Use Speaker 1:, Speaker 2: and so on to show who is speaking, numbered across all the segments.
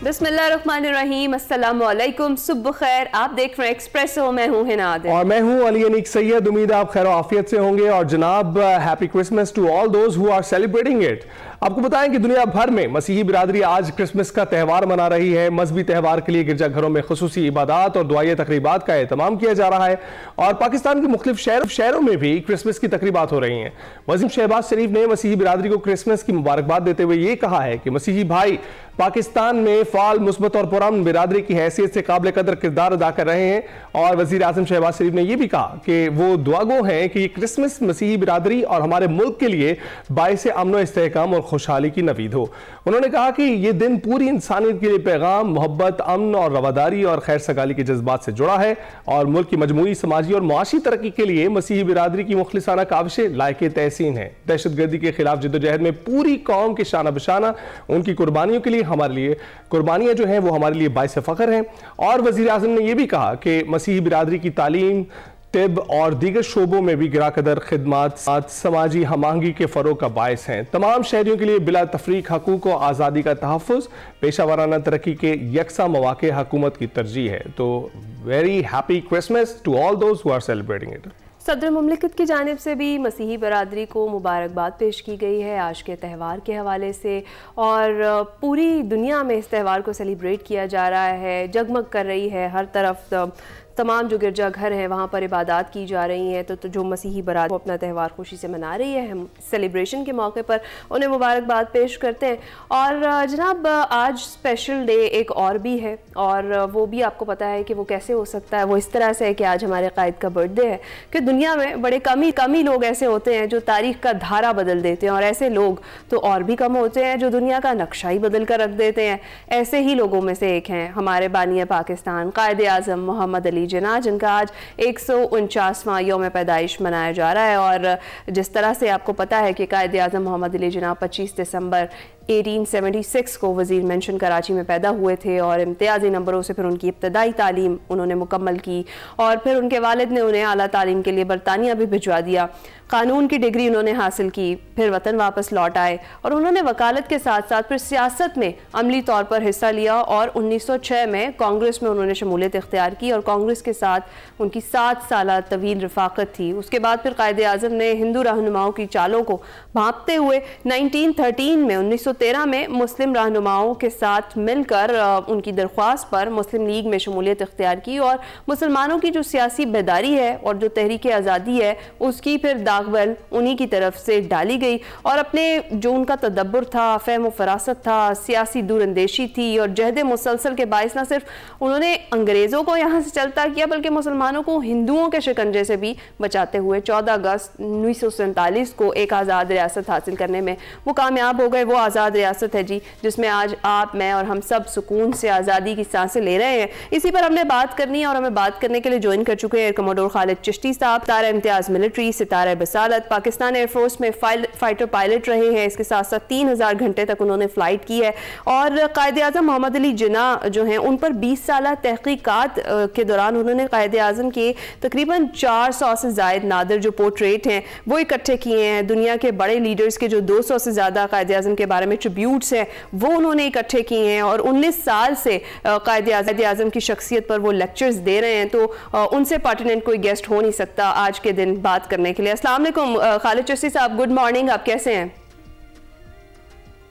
Speaker 1: बिस्मिल्लाहिर्रहमानिर्रहीम, अस्सलाम वालेकुम, सुबह खैर। आप देख रहे हैं एक्सप्रेसो, मैं हूं हिना आदिल
Speaker 2: और मैं हूं अली अनीक सैयद। उम्मीद है आप खैर आफियत से होंगे। और जनाब, happy Christmas to all those who are celebrating it. आपको बताएं कि दुनिया भर में मसीही बिरादरी आज क्रिसमस का त्यौहार मना रही है। मजहबी त्यौहार के लिए गिरजाघरों में खुसूसी इबादत और दुआई तकरीबात का एहतमाम किया जा रहा है और पाकिस्तान के मुख्तलिफ शहरों में भी क्रिसमस की तकरीबात हो रही हैं। वज़ीर शहबाज शरीफ ने मसीही बिरादरी को क्रिसमस की मुबारकबाद देते हुए ये कहा है कि मसीही भाई पाकिस्तान में फाल, मुस्बत और पुरअमन बिरादरी की हैसियत से काबिल कदर किरदार अदा कर रहे हैं। और वज़ीर आज़म शहबाज शरीफ ने यह भी कहा कि वो दुआगो हैं कि ये क्रिसमस मसीही बिरादरी और हमारे मुल्क के लिए बाइस अमन व इस्तेहकाम और खुशहाली की नवीद हो। उन्होंने कहा कि ये दिन पूरी इंसानियत के लिए पैगाम, मोहब्बत, अमन और रवादारी और खैर सगाली के जज्बात से जुड़ा है और मुल्क की मजमूई समाजी और मुआशी तरक्की के लिए मसीही बिरादरी की मुखलिसाना काविशें लायक तहसीन है। दहशतगर्दी के खिलाफ जिद्दोजहद में पूरी कौम के शाना बशाना उनकी कुर्बानियों के लिए हमारे लिए कुर्बानियां जो हैं वो हमारे लिए बाइस फख्र हैं। और वज़ीर आज़म ने यह भी कहा कि मसीही बिरादरी की तालीम, तिब और दीगर शोबों में भी गिराकदर खिदमात समाजी हमआहंगी के फ़रोग़ का बायस हैं। तमाम शहरियों के लिए बिला तफरीक हकूक़ और आज़ादी का तहफ़्फ़ुज़, पेशा वाराना तरक्की के यकसा मौक़े हुकूमत की तरजीह है। तो very happy Christmas to all those who are celebrating it.
Speaker 1: सदर मुमलिकत की जानिब से भी मसीही बरादरी को मुबारकबाद पेश की गई है आज के त्यौहार के हवाले से। और पूरी दुनिया में इस त्यौहार को सेलिब्रेट किया जा रहा है, जगमग कर रही है हर तरफ। तमाम जो गिरजाघर हैं वहाँ पर इबादत की जा रही हैं। तो जो मसीही बरादरी अपना त्यौहार खुशी से मना रही है, हम सेलिब्रेशन के मौके पर उन्हें मुबारकबाद पेश करते हैं। और जनाब, आज स्पेशल डे एक और भी है और वो भी आपको पता है कि वो कैसे हो सकता है। वो इस तरह से है कि आज हमारे कायद का बर्थडे है कि दुनिया में बड़े कम ही लोग ऐसे होते हैं जो तारीख का धारा बदल देते हैं और ऐसे लोग तो और भी कम होते हैं जो दुनिया का नक्शा ही बदल कर रख देते हैं। ऐसे ही लोगों में से एक हैं हमारे बानी पाकिस्तान कायद आज़म मोहम्मद अली जिन्ना, जिनका आज 149वां यौम पैदाइश मनाया जा रहा है। और जिस तरह से आपको पता है कि कायद आज़म मोहम्मद अली जिन्ना 25 दिसंबर 1876 को वज़ीर मेंशन कराची में पैदा हुए थे और इम्तियाजी नंबरों से फिर उनकी इब्तदाई तालीम उन्होंने मुकम्मल की और फिर उनके वालिद ने उन्हें आला तालीम के लिए बरतानिया भी भिजवा दिया। कानून की डिग्री उन्होंने हासिल की, फिर वतन वापस लौट आए और उन्होंने वकालत के साथ साथ फिर सियासत में अमली तौर पर हिस्सा लिया और 1906 में कांग्रेस में उन्होंने शमूलियत इख्तियार की और कांग्रेस के साथ उनकी 7 साल तवील रफाकत थी। उसके बाद फिर कायद आज़म ने हिंदू रहनुमाओं की चालों को भांपते हुए 1913 में मुस्लिम रहनुमाओं के साथ मिलकर उनकी दरख्वास्त पर मुस्लिम लीग में शमूलियत इख्तियार की और मुसलमानों की जो सियासी बेदारी है और जो तहरीक आज़ादी है उसकी फिर दागबल उन्हीं की तरफ से डाली गई। और अपने जो उनका तदब्बर था, फ़हम व फरासत था, सियासी दूरंदेशी थी और जहद मुसलसल के बायस न सिर्फ उन्होंने अंग्रेज़ों को यहाँ से चलता किया बल्कि मुसलमानों को हिंदुओं के शिकंजे से भी बचाते हुए 14 अगस्त 1947 को एक आज़ाद रियासत हासिल करने में वो कामयाब हो गए। वो आज़ाद रियासत है जी जिसमें आज आप, मैं और हम सब सुकून से आज़ादी की सांसें ले रहे हैं। इसी पर हमने बात करनी है और हमें बात करने के लिए ज्वाइन कर चुके हैं कमोडोर खालिद चिश्ती साहब, तारा इम्तियाज़ मिलिट्री, सितारा बसालत, पाकिस्तान एयरफोर्स में फाइटर पायलट रहे हैं। इसके साथ साथ 3000 घंटे तक उन्होंने फ़्लाइट की है। और कायद आज़म मोहम्मद अली जिन्ना जो हैं उन पर 20 साल तहकीकात के दौरान उन्होंने कायद आज़म के तकरीबन 400 से ज़ायद नादिर जो पोर्ट्रेट हैं वो इकट्ठे किए हैं। दुनिया के बड़े लीडर्स के जो 200 से ज़्यादा कायद आज़म के बारे में ट्रिब्यूट्स हैं वो उन्होंने इकट्ठे किए हैं और 19 साल से कायद आज़म की शख्सियत पर वो लेक्चर्स दे रहे हैं। तो उनसे पर्टिनेंट कोई गेस्ट हो नहीं सकता आज के दिन बात करने के लिए। अस्सलाम वालेकुम खालिद चिश्ती साहब, गुड मॉर्निंग, आप कैसे हैं?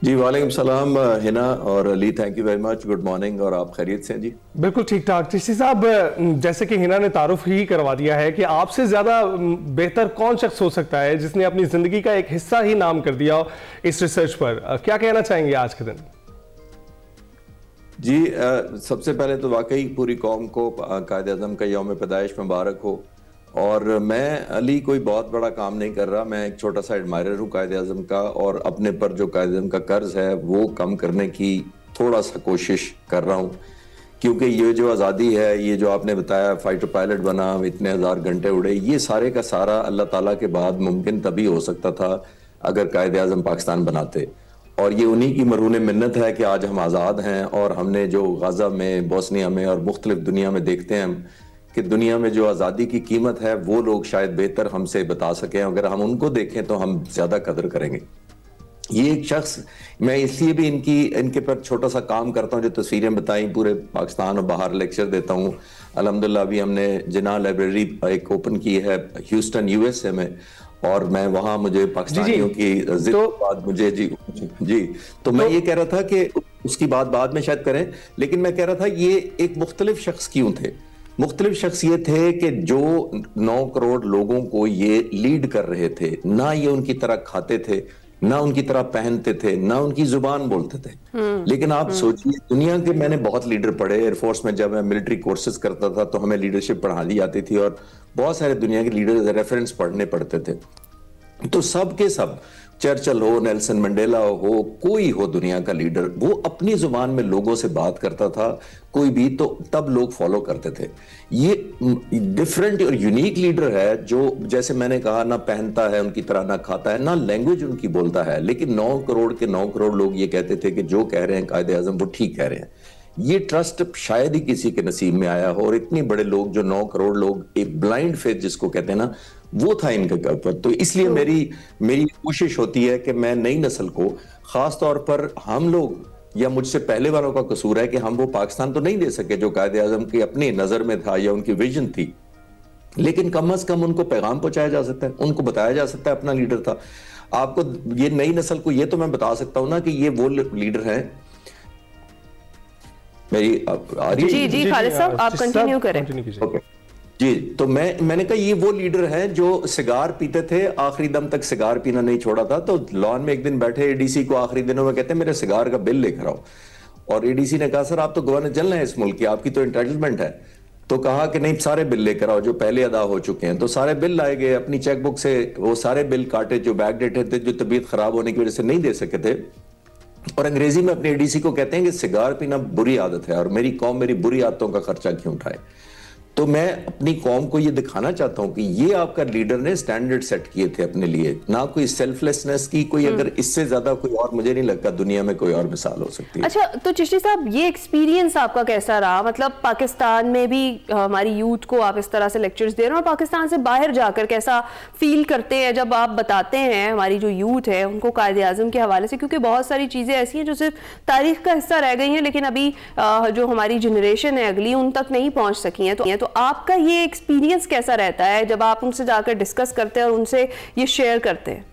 Speaker 3: जी वालेकुम सलाम हिना और Ali, thank you very much, good morning. और आप खैरियत से हैं? जी
Speaker 2: बिल्कुल ठीक ठाक। चिश्ती साहब, जैसे कि हिना ने तारुफ ही करवा दिया है कि आपसे ज्यादा बेहतर कौन शख्स हो सकता है जिसने अपनी जिंदगी का एक हिस्सा ही नाम कर दिया इस रिसर्च पर। क्या कहना चाहेंगे आज के दिन?
Speaker 3: जी सबसे पहले तो वाकई पूरी कौम को कायद आज़म का यौम पैदाइश मुबारक हो। और मैं अली कोई बहुत बड़ा काम नहीं कर रहा, मैं एक छोटा सा एडमायरर हूँ कायद आज़म का और अपने पर जो कायद आज़म का कर्ज है वो कम करने की थोड़ा सा कोशिश कर रहा हूँ। क्योंकि ये जो आज़ादी है, ये जो आपने बताया फाइटर पायलट बना, इतने 1000 घंटे उड़े, ये सारे का सारा अल्लाह ताला के बाद मुमकिन तभी हो सकता था अगर कायद आज़म पाकिस्तान बनाते। और ये उन्हीं की मरून मिन्नत है कि आज हम आज़ाद हैं। और हमने जो गाज़ा में, बोस्निया में और मुख्तलिफ दुनिया में देखते हैं हम कि दुनिया में जो आज़ादी की कीमत है वो लोग शायद बेहतर हमसे बता सकें। अगर हम उनको देखें तो हम ज़्यादा कदर करेंगे। ये एक शख्स, मैं इसलिए भी इनके पर छोटा सा काम करता हूँ, जो तस्वीरें बताई पूरे पाकिस्तान और बाहर लेक्चर देता हूँ। अल्हम्दुलिल्लाह अभी हमने जिन्ना लाइब्रेरी एक ओपन की है ह्यूस्टन यूएसए में, और मैं वहाँ मुझे पाकिस्तानियों की जिद बात मुझे जी तो मैं ये कह रहा था कि उसकी बात बाद में शायद करें, लेकिन मैं कह रहा था ये एक मुख्तलिफ शख्स क्यों थे। मुख्तलिफ शख्स ये थे कि जो 9 करोड़ लोगों को ये लीड कर रहे थे, ना ये उनकी तरह खाते थे, ना उनकी तरह पहनते थे, ना उनकी जुबान बोलते थे। लेकिन आप सोचिए, दुनिया के मैंने बहुत लीडर पढ़े एयरफोर्स में, जब मैं मिलिट्री कोर्सेज करता था तो हमें लीडरशिप पढ़ा दी जाती थी और बहुत सारे दुनिया के लीडर रेफरेंस पढ़ने पड़ते थे। तो सब के सब, चर्चिल हो, नेल्सन मंडेला हो, कोई हो दुनिया का लीडर, वो अपनी जुबान में लोगों से बात करता था कोई भी, तो तब लोग फॉलो करते थे। ये डिफरेंट और यूनिक लीडर है जो, जैसे मैंने कहा, ना पहनता है उनकी तरह, ना खाता है, ना लैंग्वेज उनकी बोलता है, लेकिन 9 करोड़ के 9 करोड़ लोग ये कहते थे कि जो कह रहे हैं कायदे आजम वो ठीक कह रहे हैं। ये ट्रस्ट शायद ही किसी के नसीब में आया हो, और इतने बड़े लोग, जो 9 करोड़ लोग, एक ब्लाइंड फेथ जिसको कहते हैं ना, वो था इनके ऊपर। तो इसलिए मेरी कोशिश होती है कि मैं नई नस्ल को, खास तौर पर हम लोग या मुझसे पहले वालों का कसूर है कि हम वो पाकिस्तान तो नहीं दे सके जो कायदे आजम की अपनी नजर में था या उनकी विजन थी, लेकिन कम अज कम उनको पैगाम पहुंचाया जा सकता है, उनको बताया जा सकता है अपना लीडर था। आपको ये नई नस्ल को ये तो मैं बता सकता हूं ना कि ये वो लीडर हैं। मेरी आ रही है?
Speaker 1: जी खालिद साहब, आप कंटिन्यू करें।
Speaker 3: ओके जी, तो मैंने कहा ये वो लीडर हैं जो सिगार पीते थे, आखिरी दम तक सिगार पीना नहीं छोड़ा था। तो लॉन में एक दिन बैठे एडीसी को आखिरी दिनों में कहते हैं मेरे सिगार का बिल लेकर आओ, और एडीसी ने कहा सर आप तो गवर्नर जनरल हैं इस मुल्क की, आपकी तो एंटाइटलमेंट है। तो कहा कि नहीं, सारे बिल लेकर आओ जो पहले अदा हो चुके हैं। तो सारे बिल लाए गए, अपनी चेकबुक से वो सारे बिल काटे जो बैकडेटेड थे, जो तबीयत खराब होने की वजह से नहीं दे सके थे, और अंग्रेजी में अपने एडीसी को कहते हैं कि सिगार पीना बुरी आदत है और मेरी कौम मेरी बुरी आदतों का खर्चा क्यों उठाए। तो मैं अपनी कौम को ये दिखाना चाहता हूं कि ये आपका लीडर ने स्टैंडर्ड सेट किए थे अपने लिए, ना कोई सेल्फलेसनेस की कोई, अगर इससे ज्यादा कोई और मुझे नहीं लगता दुनिया में कोई और मिसाल हो सकती है।
Speaker 1: अच्छा, तो चिश्ती साहब ये एक्सपीरियंस आपका कैसा रहा? मतलब पाकिस्तान में भी हमारी यूथ को आप इस तरह से लेक्चर्स दे रहे हैं, और पाकिस्तान से बाहर जाकर कैसा फील करते हैं जब आप बताते हैं हमारी जो यूथ है उनको कायदे आजम के हवाले से? क्योंकि बहुत सारी चीज़ें ऐसी हैं जो सिर्फ तारीख का हिस्सा रह गई हैं, लेकिन अभी जो हमारी जनरेशन है अगली, उन तक नहीं पहुँच सकी हैं। तो आपका ये एक्सपीरियंस कैसा रहता है जब आप उनसे जाकर डिस्कस करते हैं और उनसे ये शेयर करते हैं?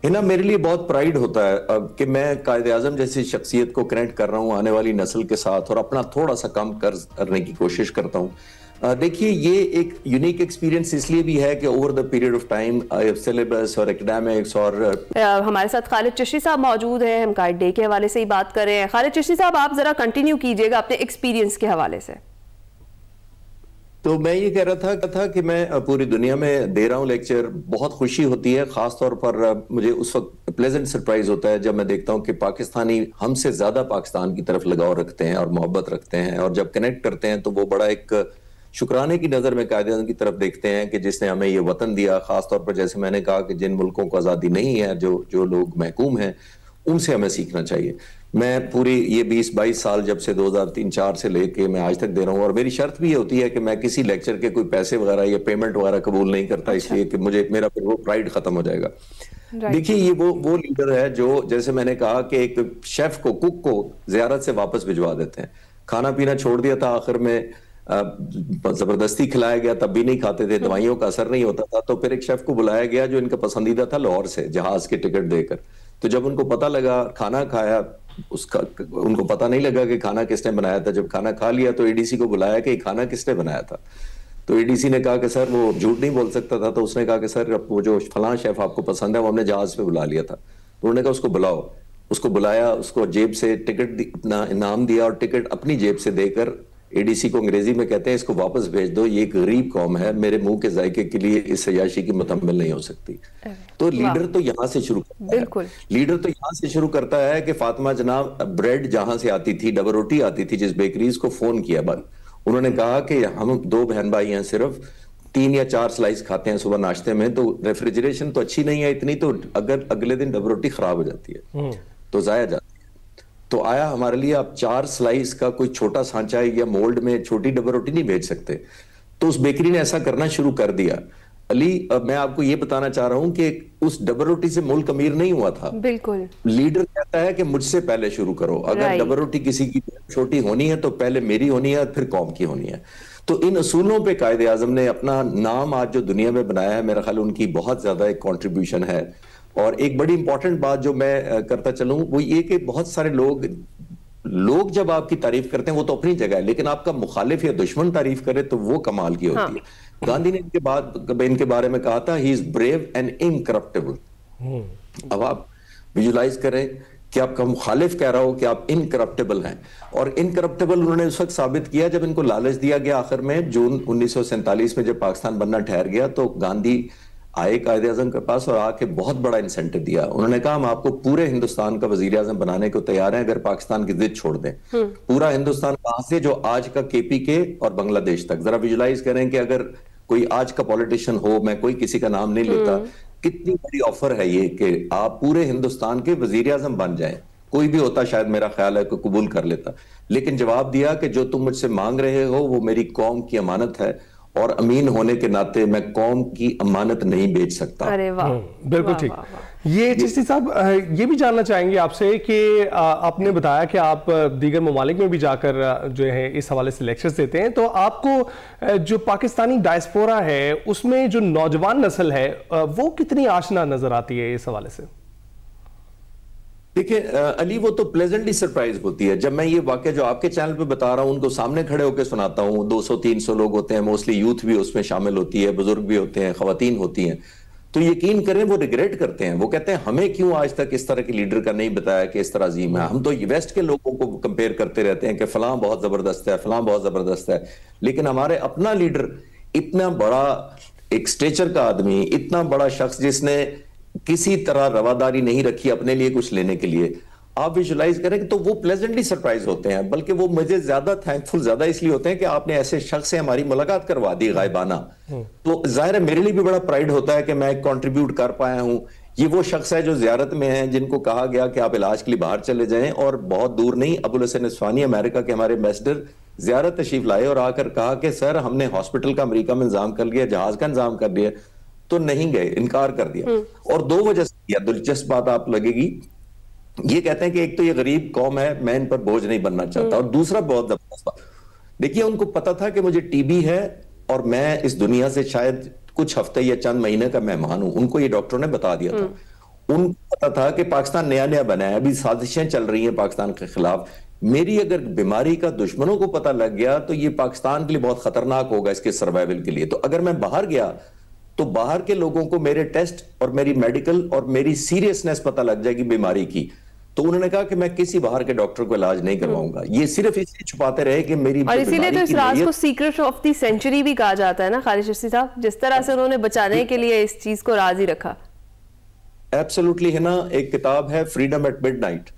Speaker 3: ना, मेरे लिए बहुत प्राइड होता है कि मैं कायदे आजम जैसी शख्सियत को कनेक्ट कर रहा हूं आने वाली नस्ल के साथ, और अपना थोड़ा सा कम करने की कोशिश करता हूं। देखिए, ये एक यूनिक एक्सपीरियंस इसलिए भी है कि over the period of time syllabus और एकेडमिक्स और
Speaker 1: हमारे साथ खालिद चिश्ती साहब मौजूद हैं, हम कायद डे के हवाले से ही बात कर रहे हैं। खालिद चिश्ती साहब, आप जरा कंटिन्यू कीजिएगा अपने एक्सपीरियंस के हवाले से।
Speaker 3: तो मैं ये कह रहा था कि मैं पूरी दुनिया में दे रहा हूँ लेक्चर। बहुत खुशी होती है, खास तौर पर मुझे उस वक्त प्लेजेंट सरप्राइज होता है जब मैं देखता हूँ कि पाकिस्तानी हमसे ज्यादा पाकिस्तान की तरफ लगाव रखते हैं और मोहब्बत रखते हैं, और जब कनेक्ट करते हैं तो वो बड़ा एक शुक्राने की नजर में कायदे-आज़म की तरफ देखते हैं कि जिसने हमें ये वतन दिया। खास तौर पर जैसे मैंने कहा कि जिन मुल्कों को आज़ादी नहीं है, जो लोग महकूम हैं, उनसे हमें सीखना चाहिए। मैं पूरी ये 20-22 साल जब से 2003-4 से लेके मैं आज तक दे रहा हूँ, और मेरी शर्त भी ये होती है कि मैं किसी लेक्चर के कोई पैसे वगैरह या पेमेंट वगैरह कबूल नहीं करता। अच्छा। इसलिए कि मेरा फिर वो प्राइड खत्म हो जाएगा। देखिए, ये वो लीडर है जो, जैसे मैंने कहा कि एक शेफ को, कुक को ज़ियारत से वापस भिजवा देते हैं। खाना पीना छोड़ दिया था, आखिर में जबरदस्ती खिलाया गया, तब भी नहीं खाते थे, दवाइयों का असर नहीं होता था। तो फिर एक शेफ को बुलाया गया जो इनका पसंदीदा था, लाहौर से जहाज की टिकट देकर। तो जब उनको पता लगा, खाना खाया, उसका उनको पता नहीं लगा कि खाना किसने बनाया था। जब खाना खा लिया तो एडीसी को बुलाया कि खाना किसने बनाया था। तो एडीसी ने कहा कि सर, वो झूठ नहीं बोल सकता था, तो उसने कहा कि सर, वो जो फलां शेफ आपको पसंद है वो हमने जहाज पे बुला लिया था। तो उन्होंने कहा उसको बुलाओ। उसको बुलाया, उसको जेब से टिकट अपना इनाम दिया, और टिकट अपनी जेब से देकर एडीसी को अंग्रेजी में कहते हैं इसको वापस भेज दो, ये एक गरीब कौम है, मेरे मुंह के जायके के लिए इस अयाशी की मुतम्मिल नहीं हो सकती। तो लीडर तो यहाँ से शुरू करता है। लीडर तो यहाँ से शुरू करता है कि फातिमा जनाब ब्रेड जहां से आती थी, डबल रोटी आती थी, जिस बेकरीज को फोन किया बंद, उन्होंने कहा कि हम 2 बहन भाई हैं, सिर्फ 3 या 4 स्लाइस खाते हैं सुबह नाश्ते में, तो रेफ्रिजरेशन तो अच्छी नहीं है इतनी, तो अगर अगले दिन डबल रोटी खराब हो जाती है तो जाया जाती है। तो आया हमारे लिए, आप 4 स्लाइस का कोई छोटा सांचा या मोल्ड में छोटी डबल रोटी नहीं भेज सकते। तो उस बेकरी ने ऐसा करना शुरू कर दिया। अली, मैं आपको ये बताना चाह रहा हूं कि उस डबल रोटी से मुल्क अमीर नहीं हुआ था।
Speaker 1: बिल्कुल।
Speaker 3: लीडर कहता है कि मुझसे पहले शुरू करो, अगर डबल रोटी किसी की छोटी होनी है तो पहले मेरी होनी है, फिर कौम की होनी है। तो इन असूलों पे कायदे आजम ने अपना नाम आज जो दुनिया में बनाया है, मेरा ख्याल उनकी बहुत ज्यादा एक कॉन्ट्रीब्यूशन है। और एक बड़ी इंपॉर्टेंट बात जो मैं करता चलूं वो ये कि बहुत सारे लोग जब आपकी तारीफ करते हैं वो तो अपनी जगह है, लेकिन आपका मुखालिफ या दुश्मन तारीफ करे तो वो कमाल की होती है। गांधी ने इनके बारे में कहा था, he is brave and incorruptible. अब आप विजुलाइज करें कि आपका मुखालिफ कह रहा हो कि आप इनकरप्टेबल हैं, और इनकरप्टेबल उन्होंने उस वक्त साबित किया जब इनको लालच दिया गया। आखिर में जून 1947 में जब पाकिस्तान बनना ठहर गया तो गांधी आए कायदे आजम के पास और आके बहुत बड़ा इंसेंटिव दिया। उन्होंने कहा हम आपको पूरे हिंदुस्तान का वजीर आजम बनाने को तैयार हैं अगर पाकिस्तान की जिद छोड़ दें। पूरा हिंदुस्तान कहां से, जो आज का KPK और बांग्लादेश तक। जरा विजुलाइज करें कि अगर कोई आज का पॉलिटिशियन हो, मैं कोई किसी का नाम नहीं लेता, कितनी बड़ी ऑफर है ये कि आप पूरे हिंदुस्तान के वजीर आजम बन जाएं। कोई भी होता शायद मेरा ख्याल है कि कबूल कर लेता, लेकिन जवाब दिया कि जो तुम मुझसे मांग रहे हो वो मेरी कौम की अमानत है, और अमीन होने के नाते मैं कौम की अमानत नहीं बेच सकता।
Speaker 1: अरे वाह,
Speaker 2: बिल्कुल ठीक। ये चिश्ती साहब, ये भी जानना चाहेंगे आपसे कि आपने बताया कि आप दीगर ममालिक में भी जाकर जो है इस हवाले से लेक्चर्स देते हैं, तो आपको जो पाकिस्तानी डायस्पोरा है उसमें जो नौजवान नस्ल है वो कितनी आशना नजर आती है इस हवाले से?
Speaker 3: देखिए अली, वो तो प्लेजेंटली सरप्राइज होती है जब मैं ये वाकया जो आपके चैनल पे बता रहा हूं उनको सामने खड़े होकर सुनाता हूं। 200-300 लोग होते हैं, मोस्टली यूथ भी उसमें शामिल होती है, बुजुर्ग भी होते हैं, खवातीन होती हैं। तो यकीन करें वो रिग्रेट करते हैं, वो कहते हैं हमें क्यों आज तक इस तरह के लीडर का नहीं बताया कि इस तरह अजीम है। हम तो वेस्ट के लोगों को कंपेयर करते रहते हैं कि फलां बहुत जबरदस्त है, फलां बहुत जबरदस्त है, लेकिन हमारे अपना लीडर इतना बड़ा एक स्टेचर का आदमी, इतना बड़ा शख्स जिसने किसी तरह रवादारी नहीं रखी अपने लिए कुछ लेने के लिए, आप विजुलाइज करें तो वो प्लेजेंटली सरप्राइज होते हैं। बल्कि वो मुझे ज्यादा थैंकफुल ज्यादा इसलिए होते हैं कि आपने ऐसे शख्स से हमारी मुलाकात करवा दी गायबाना। तो जाहिर है मेरे लिए भी बड़ा प्राइड होता है कि मैं कंट्रीब्यूट कर पाया हूं। ये वो शख्स है जो जियारत में है, जिनको कहा गया कि आप इलाज के लिए बाहर चले जाएं, और बहुत दूर नहीं, अबुल हसन अस्वानी अमेरिका के हमारे एम्बेसडर जियारत तशरीफ लाए और आकर कहा कि सर हमने हॉस्पिटल का अमेरिका में इंतजाम कर लिया, जहाज का इंतजाम कर दिया, तो नहीं गए, इनकार कर दिया। और दो वजह से किया। दिलचस्प बात आप लगेगी, ये कहते हैं कि एक तो ये गरीब कौम है, मैं इन पर बोझ नहीं बनना चाहता, और दूसरा बहुत जबरदस्त बात, देखिए उनको पता था कि मुझे टीबी है और मैं इस दुनिया से शायद कुछ हफ्ते या चंद महीने का मेहमान हूं। उनको ये डॉक्टरों ने बता दिया था। उनको पता था कि पाकिस्तान नया नया बना है, अभी साजिशें चल रही हैं पाकिस्तान के खिलाफ। मेरी अगर बीमारी का दुश्मनों को पता लग गया तो ये पाकिस्तान के लिए बहुत खतरनाक होगा इसके सर्वाइवल के लिए। तो अगर मैं बाहर गया तो बाहर के लोगों को मेरे टेस्ट और मेरी मेडिकल और मेरी सीरियसनेस पता लग जाएगी बीमारी की। तो उन्होंने कहा कि मैं किसी बाहर के डॉक्टर को इलाज नहीं करवाऊंगा। ये सिर्फ इसलिए छुपाते रहे कि मेरी,
Speaker 1: और इसीलिए तो इस राज को सीक्रेट ऑफ द सेंचुरी भी कहा जाता है ना खालिद चिश्ती साहब, जिस तरह से उन्होंने बचाने के लिए इस चीज को राज ही रखा।
Speaker 3: एब्सोल्युटली है ना। एक किताब है फ्रीडम एट मिडनाइट,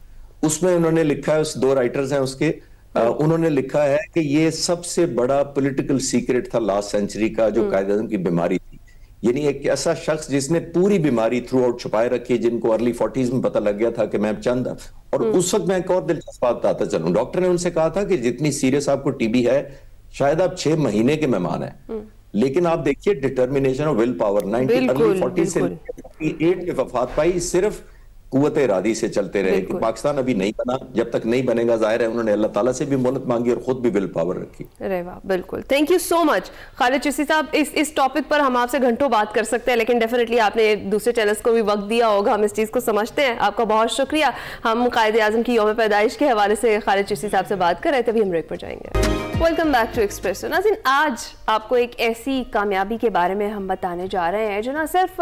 Speaker 3: उसमें उन्होंने लिखा है, दो राइटर्स हैं उसके, उन्होंने लिखा है कि ये सबसे बड़ा पॉलिटिकल सीक्रेट था लास्ट सेंचुरी का, जो कायदे-ए-आज़म की बीमारी थी। यानी एक ऐसा शख्स जिसने पूरी बीमारी थ्रू आउट छुपाए रखी, जिनको अर्ली 40s में पता लग गया था कि मैं चंद। और उस वक्त मैं एक और दिलचस्प बात बताता चलूं, डॉक्टर ने उनसे कहा था कि जितनी सीरियस आपको टीबी है शायद आप 6 महीने के मेहमान हैं, लेकिन आप देखिए डिटर्मिनेशन और विल पावर। 1940 से 48 में वफात पाई सिर्फ कुव्वत इरादी से चलते रहे कि पाकिस्तान अभी नहीं बना, जब तक नहीं बनेगा जाहिर है उन्होंने अल्लाह ताला से भी मोहलत मांगी और खुद भी विल पावर रखी।
Speaker 1: अरे वाह, बिल्कुल। Thank you so much Khalid Chishti साहब। इस टॉपिक पर हम आपसे घंटों बात कर सकते हैं, लेकिन डेफिनेटली आपने दूसरे चैनल्स को भी वक्त दिया होगा, हम इस चीज़ को समझते हैं। आपका बहुत शुक्रिया। हम कायदे आज़म की यौम पैदाइश के हवाले से खालिद चिश्ती साहब से बात कर रहे थे, अभी हम ब्रेक पर जाएंगे। Welcome back to Expresso. नाज़रीन, आज आपको एक ऐसी कामयाबी के बारे में हम बताने जा रहे हैं जो ना सिर्फ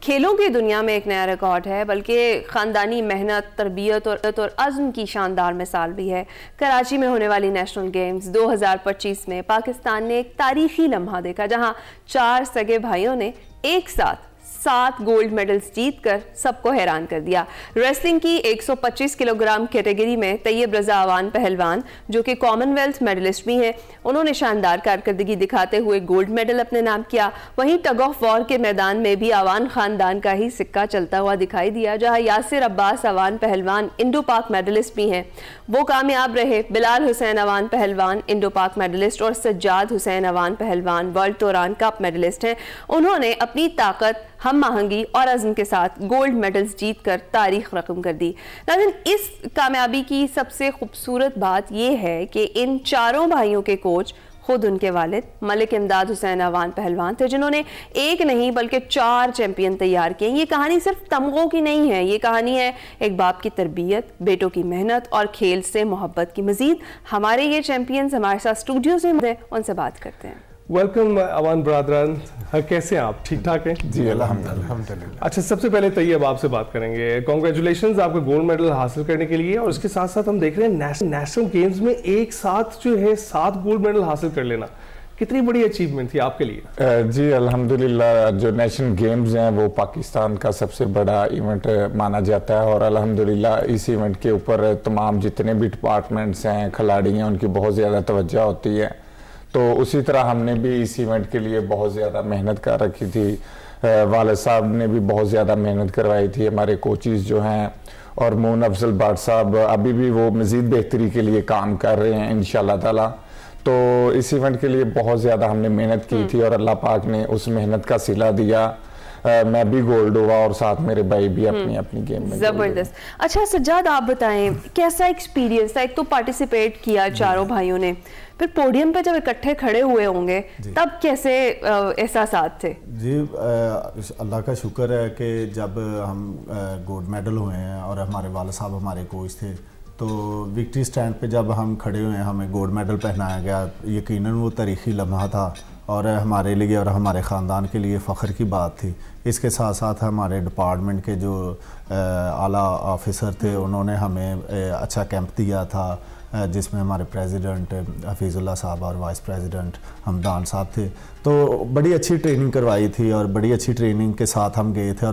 Speaker 1: खेलों की दुनिया में एक नया रिकॉर्ड है, बल्कि ख़ानदानी मेहनत, तरबियत और अज़्म की शानदार मिसाल भी है। कराची में होने वाली नेशनल गेम्स 2025 में पाकिस्तान ने एक तारीखी लम्हा देखा, जहां 4 सगे भाइयों ने एक साथ 7 गोल्ड मेडल्स जीतकर सबको हैरान कर दिया। रेसलिंग की 125 किलोग्राम कैटेगरी में तैयब रजा अवान पहलवान, जो कि कॉमनवेल्थ मेडलिस्ट भी हैं, उन्होंने शानदार कारकर्दगी दिखाते हुए गोल्ड मेडल अपने नाम किया। वहीं टग ऑफ वॉर के मैदान में भी अवान खानदान का ही सिक्का चलता हुआ दिखाई दिया, जहां यासिर अब्बास अवान पहलवान इंडो पाक मेडलिस्ट भी हैं। वो कामयाब रहे। बिलाल हुसैन अवान पहलवान इंडो पाक मेडलिस्ट और सज्जाद हुसैन अवान पहलवान वर्ल्ड तोरान कप मेडलिस्ट हैं। उन्होंने अपनी ताकत, हम आहंगी और अज़्म के साथ गोल्ड मेडल्स जीतकर तारीख रकम कर दी। नाज़रीन, इस कामयाबी की सबसे खूबसूरत बात यह है कि इन चारों भाइयों के कोच खुद उनके वालिद मलिक इमदाद हुसैन अवान पहलवान थे, जिन्होंने एक नहीं बल्कि 4 चैंपियन तैयार किए। ये कहानी सिर्फ तमगों की नहीं है, ये कहानी है एक बाप की तरबियत, बेटों की मेहनत और खेल से मोहब्बत की। मजीद हमारे ये चैंपियंस हमारे साथ स्टूडियो से हैं, उनसे बात करते हैं।
Speaker 2: वेलकम अवान ब्रादरान, कैसे हैं आप? ठीक ठाक हैं
Speaker 4: जी? अल्हम्दुलिल्लाह।
Speaker 2: अच्छा, सबसे पहले तैयब आपसे बात करेंगे। कॉन्ग्रेचुलेशंस आपको गोल्ड मेडल हासिल करने के लिए, और उसके साथ साथ हम देख रहे हैं नेशनल गेम्स में एक साथ जो है 7 गोल्ड मेडल हासिल कर लेना, कितनी बड़ी अचीवमेंट थी आपके लिए?
Speaker 4: जी अल्हम्दुलिल्लाह, जो नेशनल गेम्स हैं वो पाकिस्तान का सबसे बड़ा इवेंट माना जाता है, और अल्हम्दुलिल्लाह इस इवेंट के ऊपर तमाम जितने भी डिपार्टमेंट्स हैं, खिलाड़ी हैं, उनकी बहुत ज़्यादा तवज्जो होती है। तो उसी तरह हमने भी इस इवेंट के लिए बहुत ज़्यादा मेहनत कर रखी थी। वालिद साहब ने भी बहुत ज़्यादा मेहनत करवाई थी, हमारे कोचेस जो हैं, और मोहन अफजल भट्ट साहब अभी भी वो मज़ीद बेहतरी के लिए काम कर रहे हैं इंशाल्लाह ताला। तो इस इवेंट के लिए बहुत ज़्यादा हमने मेहनत की थी, और अल्लाह पाक ने उस मेहनत का सिला दिया। मैं भी गोल्ड हुआ और साथ मेरे भाई भी अपनी अपनी गेम में।
Speaker 1: ज़बरदस्त। अच्छा सज्जाद, आप बताएं कैसा एक्सपीरियंस था? एक तो पार्टिसिपेट किया चारों भाइयों ने, फिर पोडियम पे जब इकट्ठे खड़े हुए होंगे तब कैसे एहसासात थे?
Speaker 5: जी अल्लाह का शुक्र है कि जब हम गोल्ड मेडल हुए हैं और हमारे वालिद साहब हमारे कोच थे, तो विक्ट्री स्टैंड पे जब हम खड़े हुए हैं, हमें गोल्ड मेडल पहनाया गया। यकीनन वो तारीख़ी लम्हा था और हमारे लिए और हमारे ख़ानदान के लिए फ़ख्र की बात थी। इसके साथ साथ हमारे डिपार्टमेंट के जो आला ऑफिसर थे, उन्होंने हमें अच्छा कैंप दिया था, जिसमें हमारे प्रेसिडेंट हफीज़ुल्लाह साहब और वाइस प्रेसिडेंट हमदान साहब थे। तो बड़ी अच्छी ट्रेनिंग करवाई थी, और बड़ी अच्छी ट्रेनिंग के साथ हम गए थे, और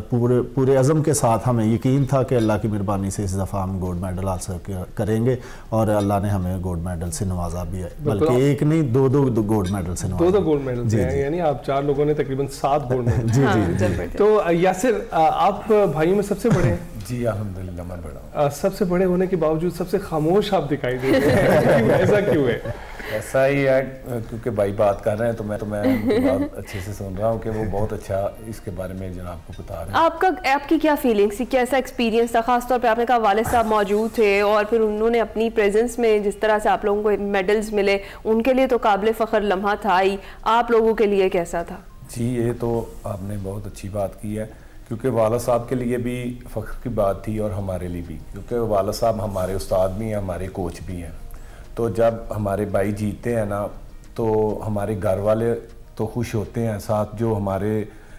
Speaker 5: पूरे अज़म के साथ हमें यकीन था कि अल्लाह की मेहरबानी से इस दफ़ा हम गोल्ड मेडल हासिल करेंगे, और अल्लाह ने हमें गोल्ड मेडल से नवाजा भी है। बल्कि एक नहीं, दो गोल्ड मेडल से नवाजा।
Speaker 2: दो गोल्ड मेडल जी, यानी आप 4 लोगों ने तकरीबन 7 गोल्ड मेडल।
Speaker 5: जी।
Speaker 2: तो यासिर, आप भाइयों में सबसे बड़े हैं?
Speaker 6: जी अल्हम्दुलिल्लाह मैं बड़ा।
Speaker 2: सबसे बड़े होने के बावजूद सबसे खामोश आप दिखाई दे रहे हैं, ऐसा क्यों है?
Speaker 6: ऐसा ही है क्योंकि भाई बात कर रहे हैं तो मैं बात अच्छे से सुन रहा हूँ कि वो बहुत अच्छा इसके बारे में जनाब को बता रहे हैं।
Speaker 1: आपकी क्या फीलिंग्स थी, कैसा एक्सपीरियंस था? खासतौर पे आपने कहा वालिद साहब मौजूद थे और फिर उन्होंने अपनी प्रेजेंस में जिस तरह से आप लोगों को मेडल्स मिले, उनके लिए तो काबिल फ़ख्र लम्हा था ही, आप लोगों के लिए कैसा था?
Speaker 6: जी ये तो आपने बहुत अच्छी बात की है, क्योंकि वालिद साहब के लिए भी फ़ख्र की बात थी और हमारे लिए भी, क्योंकि वालिद साहब हमारे उस्ताद भी हैं, हमारे कोच भी हैं। तो जब हमारे भाई जीतते हैं ना, तो हमारे घर वाले तो खुश होते हैं, साथ जो हमारे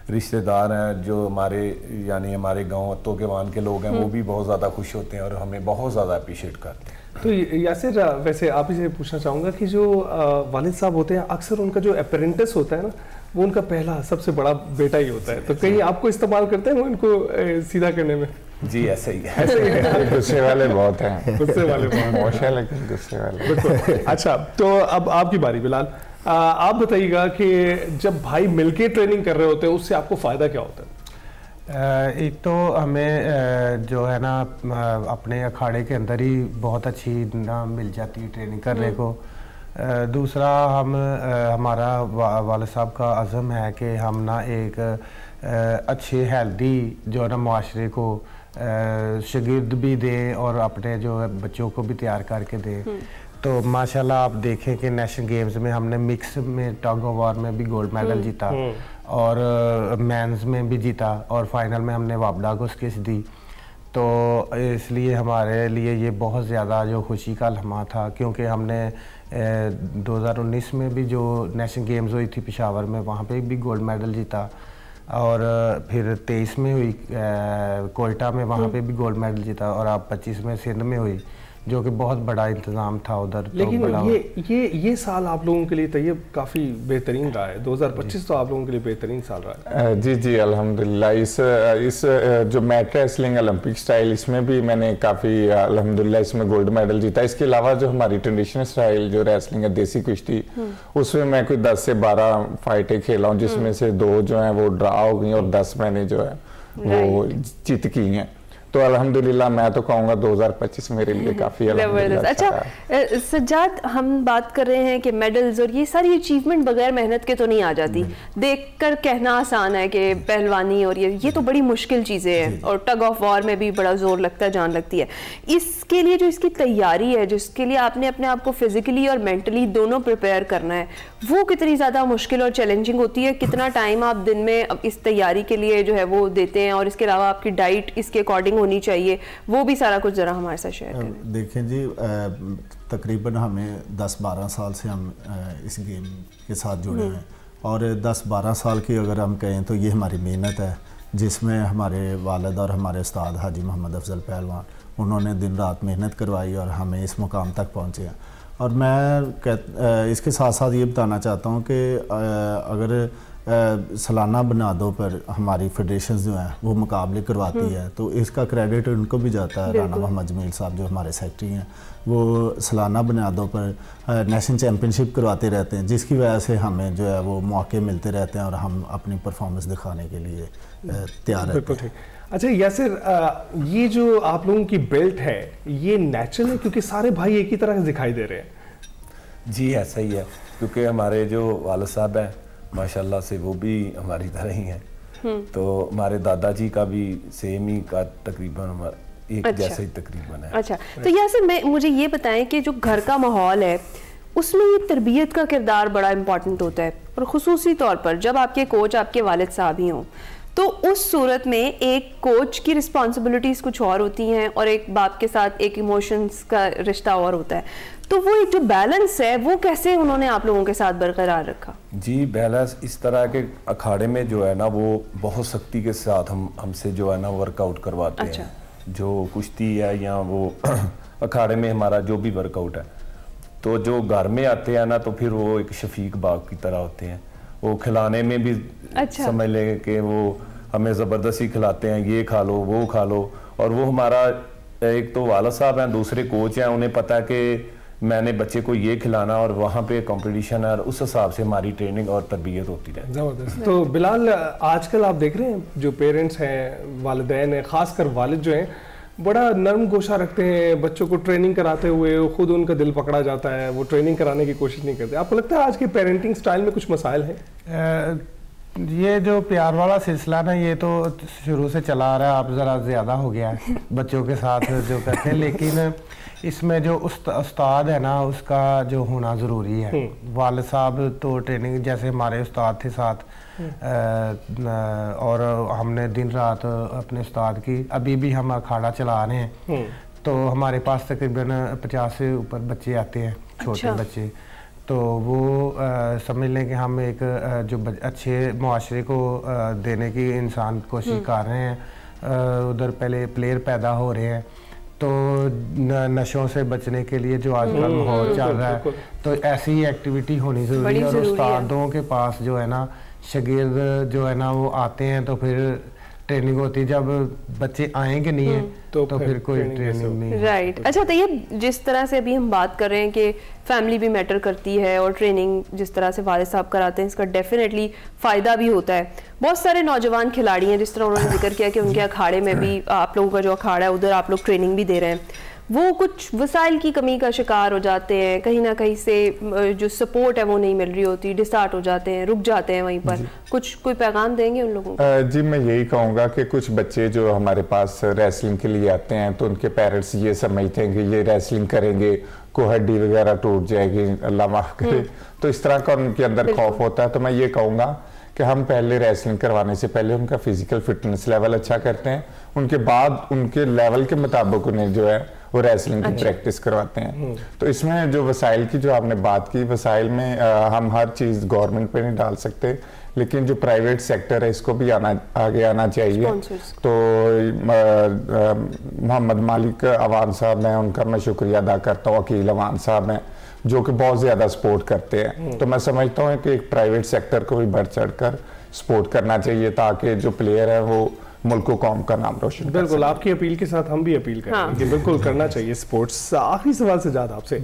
Speaker 6: रिश्तेदार हैं, जो हमारे यानी हमारे गांव तोकेवान के लोग हैं, वो भी बहुत ज़्यादा खुश होते हैं और हमें बहुत ज़्यादा अप्रिशिएट करते हैं।
Speaker 2: तो यासिर, वैसे आप इसे पूछना चाहूँगा कि जो वालिद साहब होते हैं, अक्सर उनका जो अप्रेंटिस होता है ना, वो उनका पहला सबसे बड़ा बेटा ही होता है, तो कहीं आपको इस्तेमाल करते हैं वो इनको सीधा करने में?
Speaker 6: जी ऐसे ही
Speaker 4: है। गुस्से वाले बहुत हैं,
Speaker 2: गुस्से वाले बहुत हैं,
Speaker 4: लेकिन गुस्से वाले।
Speaker 2: अच्छा, तो अब आपकी बारी बिलाल, आप बताइएगा कि जब भाई मिलके ट्रेनिंग कर रहे होते हैं उससे आपको फ़ायदा क्या होता है?
Speaker 7: एक तो हमें जो है ना अपने अखाड़े के अंदर ही बहुत अच्छी ना मिल जाती है ट्रेनिंग करने को। दूसरा हमारा वालिद साहब का अज़म है कि हम ना एक अच्छे हेल्दी जो है ना माशरे को शागिर्द भी दें और अपने जो है बच्चों को भी तैयार करके दें। तो माशाल्लाह आप देखें कि नेशनल गेम्स में हमने मिक्स में टग ऑफ वार में भी गोल्ड मेडल जीता और मेंस में भी जीता, और फाइनल में हमने वापडा को शिकस्त दी। तो इसलिए हमारे लिए ये बहुत ज़्यादा जो खुशी का लम्हा था, क्योंकि हमने 2019 में भी जो नेशनल गेम्स हुई थी पेशावर में, वहाँ पे भी गोल्ड मेडल जीता, और फिर 23 में हुई कोयटा में, वहाँ पे भी गोल्ड मेडल जीता, और अब 25 में सिंध में हुई, जो कि बहुत बड़ा इंतज़ाम था उधर।
Speaker 2: लेकिन तो ये साल आप लोगों के लिए तैयब काफ़ी बेहतरीन रहा है, 2025 तो आप लोगों के लिए बेहतरीन साल रहा है।
Speaker 4: जी अल्हम्दुलिल्लाह। इस जो मैट रेसलिंग ओलंपिक स्टाइल, इसमें भी मैंने काफ़ी अल्हम्दुलिल्लाह इसमें गोल्ड मेडल जीता। इसके अलावा जो हमारी ट्रेडिशनल स्टाइल जो रेसलिंग है, देसी कुश्ती, उसमें मैं कोई 10 से 12 फाइटें खेला हूँ, जिसमें से 2 जो हैं वो ड्रा हो गई और 10 मैंने जो है वो जीत की हैं। तो अल्हम्दुलिल्लाह मैं तो कहूँगा 2025 मेरे लिए काफ़ी
Speaker 1: जबरदस्त। अच्छा सज्जाद, हम बात कर रहे हैं कि मेडल्स और ये सारी अचीवमेंट बगैर मेहनत के तो नहीं आ जाती। देखकर कहना आसान है कि पहलवानी और ये तो बड़ी मुश्किल चीज़ें हैं, और टग ऑफ वॉर में भी बड़ा जोर लगता है, जान लगती है। इसके लिए जो इसकी तैयारी है, जिसके लिए आपने अपने आप को फिजिकली और मेंटली दोनों प्रिपेयर करना है, वो कितनी ज़्यादा मुश्किल और चैलेंजिंग होती है? कितना टाइम आप दिन में इस तैयारी के लिए जो है वो देते हैं, और इसके अलावा आपकी डाइट इसके अकॉर्डिंग होनी चाहिए, वो भी सारा कुछ ज़रा हमारे साथ शेयर करें।
Speaker 5: देखें जी, तकरीबन हमें 10-12 साल से हम इस गेम के साथ जुड़े हैं, और 10-12 साल की अगर हम कहें तो ये हमारी मेहनत है, जिसमें हमारे वालिद और हमारे उस्ताद हाजी मोहम्मद अफजल पहलवान, उन्होंने दिन रात मेहनत करवाई और हमें इस मुकाम तक पहुँचे हैं। और मैं इसके साथ साथ ये बताना चाहता हूँ कि अगर सालाना बुनियादों पर हमारी फेडरेशन जो हैं वो मुकाबले करवाती है, तो इसका क्रेडिट उनको भी जाता है। राना मोहम्मद जमील साहब जो हमारे सेक्रेटरी हैं, वो सालाना बुनियादों पर नेशनल चैम्पियनशिप करवाते रहते हैं, जिसकी वजह से हमें जो है वो मौके मिलते रहते हैं और हम अपनी परफॉर्मेंस दिखाने के लिए तैयार रहते हैं।
Speaker 2: अच्छा यासिर, ये जो आप लोगों की बेल्ट है ये नेचुरल है क्योंकि सारे भाई एक ही तरह दिखाई दे रहे हैं?
Speaker 6: जी ऐसा ही है, क्योंकि हमारे जो वालिद साहब हैं माशाल्लाह से वो भी हमारी तरह ही हैं, तो हमारे दादाजी का भी सेम ही का तकरीबन एक जैसा ही तकरीबन है।
Speaker 1: अच्छा, तो यासिर मुझे ये बताएं कि जो घर का माहौल है उसमें ये तरबियत का किरदार बड़ा इंपॉर्टेंट होता है, और ख़ुसूसी तौर पर जब आपके कोच आपके वालिद साहब ही हों, तो उस सूरत में एक कोच की रिस्पॉन्सिबिलिटीज़ कुछ और होती हैं और एक बाप के साथ एक इमोशंस का रिश्ता और होता है, तो वो एक जो बैलेंस है वो कैसे उन्होंने आप लोगों के साथ बरकरार रखा?
Speaker 6: जी बैलेंस इस तरह के अखाड़े में जो है ना वो बहुत सख्ती के साथ हमसे जो है ना वर्कआउट करवाते हैं। जो कुश्ती है या वो अखाड़े में हमारा जो भी वर्कआउट है, तो जो घर में आते हैं ना तो फिर वो एक शफीक बाग की तरह होते हैं। वो खिलाने में भी समझ लें कि वो हमें ज़बरदस्ती खिलाते हैं, ये खा लो वो खा लो। और वो हमारा एक तो वाला साहब हैं, दूसरे कोच हैं, उन्हें पता है कि मैंने बच्चे को ये खिलाना और वहाँ पे कंपटीशन है, और उस हिसाब से हमारी ट्रेनिंग और तरबियत होती है।
Speaker 2: ज़बरदस्त। तो बिलाल, आजकल आप देख रहे हैं जो पेरेंट्स हैं, वालिदैन हैं, ख़ासकर वालिद जो हैं, बड़ा नरम गोशा रखते हैं बच्चों को ट्रेनिंग कराते हुए, खुद उनका दिल पकड़ा जाता है, वो ट्रेनिंग कराने की कोशिश नहीं करते। आपको लगता है आज के पेरेंटिंग स्टाइल में कुछ मसाइल हैं?
Speaker 7: ये जो प्यार वाला सिलसिला ना ये तो शुरू से चला आ रहा है, अब ज़रा ज़्यादा हो गया है बच्चों के साथ जो करते हैं, लेकिन इसमें जो उस्ताद है ना उसका जो होना ज़रूरी है। वालिद साहब तो ट्रेनिंग जैसे हमारे उस्ताद थे साथ, और हमने दिन रात अपने उस्ताद की, अभी भी हम अखाड़ा चला रहे हैं, तो हमारे पास तकरीबन 50 से ऊपर बच्चे आते हैं, छोटे बच्चे। तो वो समझ लें कि हम एक जो अच्छे मुआशरे को देने की इंसान कोशिश कर रहे हैं। उधर पहले प्लेयर पैदा हो रहे हैं, तो नशों से बचने के लिए जो आजकल माहौल चल रहा है, तो ऐसी एक्टिविटी होनी ज़रूरी है। और उस्तादों के पास जो है ना शागिर्द जो है ना वो आते हैं, तो फिर ट्रेनिंग होती है। जब बच्चे आएंगे नहीं है तो फिर कोई ट्रेनिंग नहीं।
Speaker 1: राइट। अच्छा, तो ये जिस तरह से अभी हम बात कर रहे हैं कि फैमिली भी मैटर करती है, और ट्रेनिंग जिस तरह से वालिद साहब कराते हैं इसका डेफिनेटली फ़ायदा भी होता है। बहुत सारे नौजवान खिलाड़ी हैं, जिस तरह उन्होंने जिक्र किया कि उनके अखाड़े में भी, आप लोगों का जो अखाड़ा है उधर आप लोग ट्रेनिंग भी दे रहे हैं, वो कुछ वसाइल की कमी का शिकार हो जाते हैं, कहीं ना कहीं से जो सपोर्ट है वो नहीं मिल रही होती, डिस्टार्ट हो जाते हैं, रुक जाते हैं वहीं पर। कोई पैगाम देंगे उन लोगों को?
Speaker 4: जी मैं यही कहूँगा कि कुछ बच्चे जो हमारे पास रेसलिंग के लिए आते हैं, तो उनके पेरेंट्स ये समझते हैं कि ये रेसलिंग करेंगे को हड्डी वगैरह टूट जाएगी, अल्लाह माफ़ करे, तो इस तरह का उनके अंदर खौफ होता है। तो मैं ये कहूँगा कि हम पहले रेसलिंग करवाने से पहले उनका फिजिकल फिटनेस लेवल अच्छा करते हैं, उनके बाद उनके लेवल के मुताबिक उन्हें जो है वो रेसलिंग की प्रैक्टिस करवाते हैं। तो इसमें जो वसाइल की जो आपने बात की, वसाइल में हम हर चीज़ गवर्नमेंट पे नहीं डाल सकते, लेकिन जो प्राइवेट सेक्टर है इसको भी आगे आना चाहिए। तो मोहम्मद मालिक अवान साहब हैं, उनका मैं शुक्रिया अदा करता हूँ, अकील अवान साहब हैं जो कि बहुत ज़्यादा सपोर्ट करते हैं। तो मैं समझता हूँ कि एक प्राइवेट सेक्टर को भी बढ़ चढ़ कर सपोर्ट करना चाहिए, ताकि जो प्लेयर है वो मुल्क को कौम का नाम रोशन।
Speaker 2: बिल्कुल, आपकी अपील के साथ हम भी अपील करेंगे कि बिल्कुल करना चाहिए स्पोर्ट्स। आखिरी सवाल से ज़्यादा आपसे,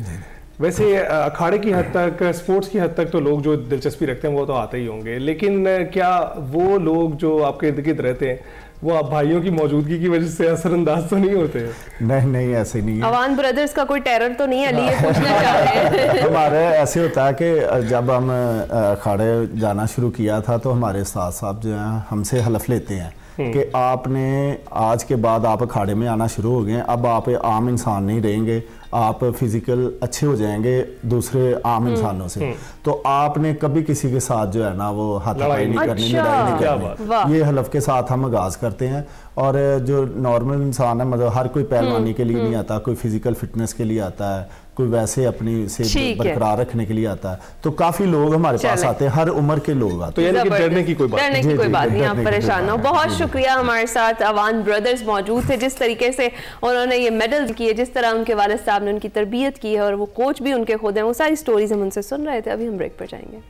Speaker 2: वैसे अखाड़े की हद तक, स्पोर्ट्स की हद तक तो लोग जो दिलचस्पी रखते हैं वो तो आते ही होंगे, लेकिन क्या वो लोग जो आपके इर्द गिर्द रहते हैं वो आप भाइयों की मौजूदगी की वजह से असरअंदाज तो नहीं होते?
Speaker 5: नहीं ऐसे नहीं है।
Speaker 1: अवान ब्रदर्स का कोई टेरर तो नहीं है, अली ये पूछना चाह रहे हैं।
Speaker 5: हमारे ऐसे होता है कि जब हम अखाड़े जाना शुरू किया था तो हमारे उस्ताद साहब जो हैं हमसे हलफ लेते हैं कि आपने आज के बाद आप अखाड़े में आना शुरू हो गए, अब आप आम इंसान नहीं रहेंगे, आप फिजिकल अच्छे हो जाएंगे दूसरे आम इंसानों से, तो आपने कभी किसी के साथ जो है ना वो हाथापाई नहीं करनी, लड़ाई नहीं करनी। ये हलफ के साथ हम आगाज करते हैं। और जो नॉर्मल इंसान है, मतलब हर कोई पहलवानी के लिए नहीं आता, कोई फिजिकल फिटनेस के लिए आता है, कोई वैसे अपनी से बरकरार रखने के लिए आता है, तो काफी लोग हमारे पास आते हैं, हर उम्र के लोग आते हैं।
Speaker 2: तो यानी कि डरने की कोई बात
Speaker 1: नहीं, आप परेशान ना हो। बहुत शुक्रिया, हमारे साथ अवान ब्रदर्स मौजूद थे। जिस तरीके से उन्होंने ये मेडल किए, जिस तरह उनके वालिद साहब ने उनकी तरबियत की है और वो कोच भी उनके खुद हैं, वो सारी स्टोरीज हम उनसे सुन रहे थे। अभी हम ब्रेक पर जाएंगे।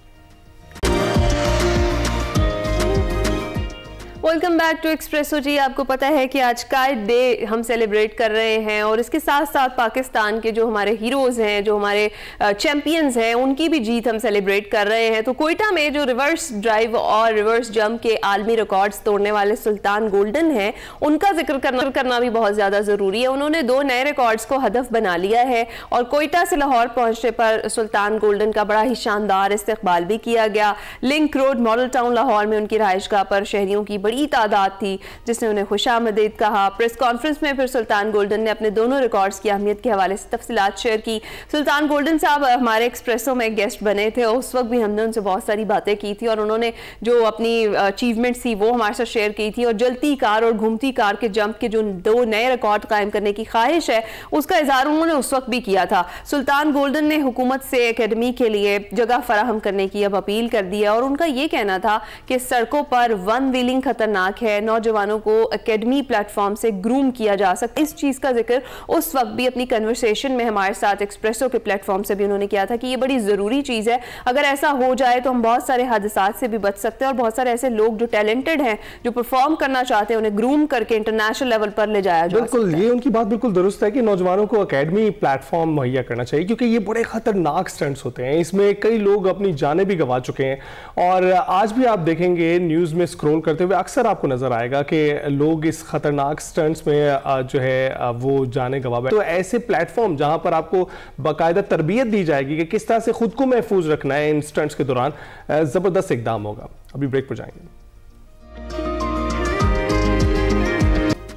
Speaker 1: वेलकम बैक टू एक्सप्रेसो जी। आपको पता है कि आज काइट डे हम सेलिब्रेट कर रहे हैं और इसके साथ साथ पाकिस्तान के जो हमारे हीरोज़ हैं, जो हमारे चैंपियंस हैं, उनकी भी जीत हम सेलिब्रेट कर रहे हैं। तो कोयटा में जो रिवर्स ड्राइव और रिवर्स जंप के आलमी रिकॉर्ड्स तोड़ने वाले सुल्तान गोल्डन हैं, उनका जिक्र करना भी बहुत ज़्यादा ज़रूरी है। उन्होंने 2 नए रिकॉर्ड्स को हदफ बना लिया है और कोयटा से लाहौर पहुँचने पर सुल्तान गोल्डन का बड़ा ही शानदार इस्तकबाल भी किया गया। Link road model town Lahore में उनकी रहायशगाह पर शहरियों की बड़ी तादाद थी जिसने उन्हें खुशामदीद कहा। प्रेस कॉन्फ्रेंस में फिर सुल्तान गोल्डन ने अपने दोनों रिकॉर्ड्स की अहमियत के हवाले से तफसीलात शेयर की। सुल्तान गोल्डन साहब हमारे एक्सप्रेसो में गेस्ट बने थे और उस वक्त भी हमने उनसे बहुत सारी बातें की थी और उन्होंने जो अपनी अचीवमेंट्स थी वो हमारे साथ शेयर की थी। और जलती कार और घूमती कार के जंप के जो 2 नए रिकॉर्ड कायम करने की ख्वाहिश है, उसका इजहार उन्होंने उस वक्त भी किया था। सुल्तान गोल्डन ने हुकूमत से एकेडमी के लिए जगह फराहम करने की अब अपील कर दी है और उनका ये कहना था कि सड़कों पर वन व्हीलिंग खतरनाक है, नौजवानों को एकेडमी प्लेटफॉर्म से ग्रूम किया जा सकता है। इस चीज का जिक्र उस वक्त भी अपनी कन्वर्सेशन में हमारे साथ एक्सप्रेसो के प्लेटफॉर्म से भी उन्होंने किया था कि ये बड़ी जरूरी चीज है। अगर ऐसा हो जाए तो हम बहुत सारे हादसात से भी बच सकते हैं और बहुत सारे ऐसे लोग जो टैलेंटेड हैं, जो परफॉर्म करना चाहते हैं, उन्हें ग्रूम करके इंटरनेशनल लेवल पर ले जाया जा सकता है।
Speaker 2: बिल्कुल, ये उनकी बात बिल्कुल दुरुस्त है कि नौजवानों को एकेडमी प्लेटफॉर्म मुहैया करना चाहिए क्योंकि ये बड़े खतरनाक स्टंट्स होते हैं। इसमें कई लोग अपनी जानें भी गंवा चुके हैं और आज भी आप देखेंगे न्यूज में स्क्रॉल करते हुए अक्सर आपको नजर आएगा कि लोग इस खतरनाक स्टंट्स में जो है वो जाने गंवा बैठे। तो ऐसे प्लेटफॉर्म जहां पर आपको बाकायदा तरबियत दी जाएगी कि किस तरह से खुद को महफूज रखना है इन स्टंट्स के दौरान, जबरदस्त इकदाम होगा। अभी ब्रेक पर जाएंगे।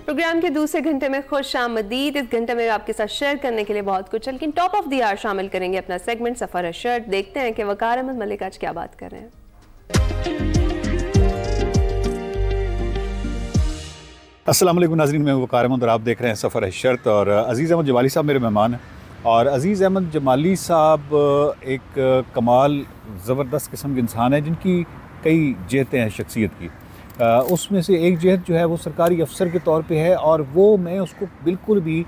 Speaker 1: प्रोग्राम के दूसरे घंटे में खुशामदीद। इस घंटे में आपके साथ शेयर करने के लिए बहुत कुछ, लेकिन टॉप ऑफ द आवर शामिल करेंगे अपना सेगमेंट सफर है शर्ट। देखते हैं कि वकार अहमद मलिक आज क्या बात कर रहे हैं।
Speaker 8: अस्सलाम वालेकुम नाज़रीन, मैं वकार अहमद और आप देख रहे हैं सफ़र है शर्त। और अज़ीज़ अहमद जमाली साहब मेरे मेहमान हैं और अज़ीज़ अहमद जमाली साहब एक कमाल ज़बरदस्त किस्म के इंसान है जिनकी कई जहतें हैं शख्सियत की। उसमें से एक जहत जो है वो सरकारी अफसर के तौर पे है और वो मैं उसको बिल्कुल भी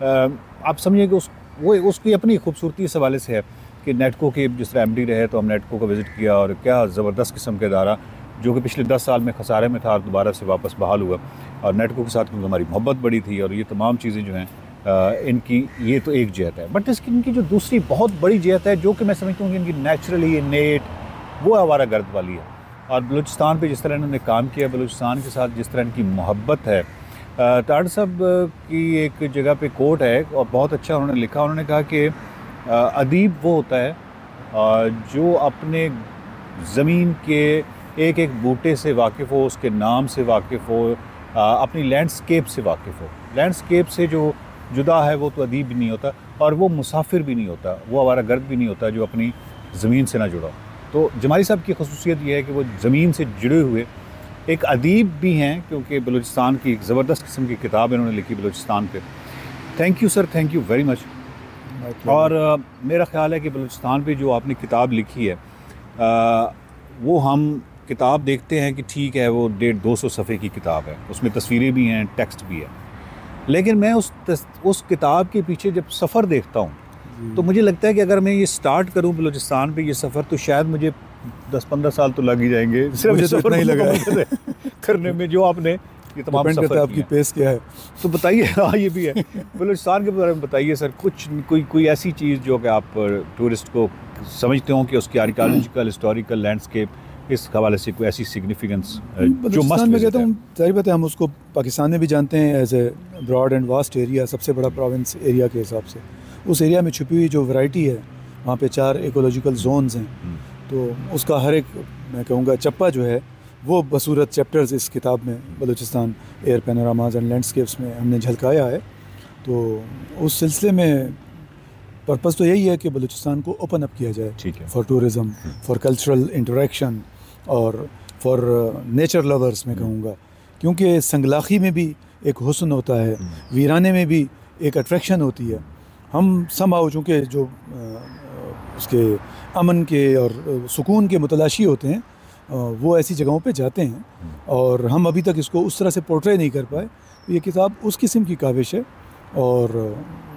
Speaker 8: आप समझिए कि वो उसकी अपनी खूबसूरती इस हवाले से है कि नेटको के जिस तरह MD रहे तो हम नेटको का विज़िट किया और क्या ज़बरदस्त किस्म का इदारा जो कि पिछले 10 साल में खसारे में था और दोबारा से वापस बहाल हुआ और नेटको के साथ क्योंकि हमारी मोहब्बत बड़ी थी और ये तमाम चीज़ें जो हैं इनकी ये तो एक जहत है। बट इनकी जो दूसरी बहुत बड़ी जहत है जो कि मैं समझता हूँ कि इनकी नेचुरली इनेट वो आवारागर्द वाली है। और बलूचिस्तान पे जिस तरह इन्होंने काम किया, बलूचिस्तान के साथ जिस तरह इनकी मोहब्बत है। टाड साहब की एक जगह पे कोट है और बहुत अच्छा उन्होंने लिखा, उन्होंने कहा कि अदीब वो होता है जो अपने ज़मीन के एक एक बूटे से वाकिफ़ हो, उसके नाम से वाकिफ़ हो, अपनी लैंडस्केप से वाकिफ़ हो। लैंडस्केप से जो जुदा है वो तो अदीब भी नहीं होता और वो मुसाफिर भी नहीं होता, वो आवारागर्द भी नहीं होता जो अपनी ज़मीन से ना जुड़ा। तो जमाली साहब की खसूसियत ये है कि वो ज़मीन से जुड़े हुए एक अदीब भी हैं क्योंकि बलूचिस्तान की एक ज़बरदस्त किस्म की किताब इन्होंने लिखी बलूचिस्तान पे। Thank you sir, thank you very much. और मेरा ख़्याल है कि बलूचिस्तान पे जो आपने किताब लिखी है वो हम किताब देखते हैं कि ठीक है वो 150-200 सफ़े की किताब है, उसमें तस्वीरें भी हैं, टेक्स्ट भी है, लेकिन मैं उस किताब के पीछे जब सफ़र देखता हूँ तो मुझे लगता है कि अगर मैं ये स्टार्ट करूँ बलूचिस्तान पे ये सफ़र तो शायद मुझे 10-15 साल तो लग ही जाएंगे।
Speaker 5: मुझे तो नहीं लगा
Speaker 8: करने में जो आपने ये तमाम सफ़र
Speaker 5: आपकी पेस क्या है।
Speaker 8: तो बताइए। हाँ ये भी है। बलूचिस्तान के बारे में बताइए सर, कुछ कोई ऐसी चीज़ जो कि आप टूरिस्ट को समझते हो कि उसकी आर्कियोलॉजिकल हिस्टोरिकल लैंडस्केप इस हवाले से कोई ऐसी सिग्निफिकेंस जो मस्ट
Speaker 9: मैं कहता हूँ, जाहिर बात है हम उसको पाकिस्तान में भी जानते हैं as a broad and vast area, सबसे बड़ा प्रोविंस एरिया के हिसाब से। उस एरिया में छुपी हुई जो वैरायटी है, वहाँ पे 4 इकोलॉजिकल जोन्स हैं, तो उसका हर एक मैं कहूँगा चप्पा जो है वो बसूरत चैप्टर्स इस किताब में बलूचिस्तान एयर पैनोरामाज एंड लैंडस्केप्स में हमने झलकाया है। तो उस सिलसिले में पर्पज़ तो यही है कि बलूचिस्तान को ओपन अप किया जाए for tourism, for cultural interaction और फॉर नेचर लवर्स मैं कहूँगा, क्योंकि संगलाखी में भी एक हुस्न होता है, वीराने में भी एक अट्रैक्शन होती है। हम समहाउ चूँकि जो उसके अमन के और सुकून के मुतलाशी होते हैं, वो ऐसी जगहों पे जाते हैं और हम अभी तक इसको उस तरह से पोर्ट्रे नहीं कर पाए। तो ये किताब उस किस्म की काविश है। और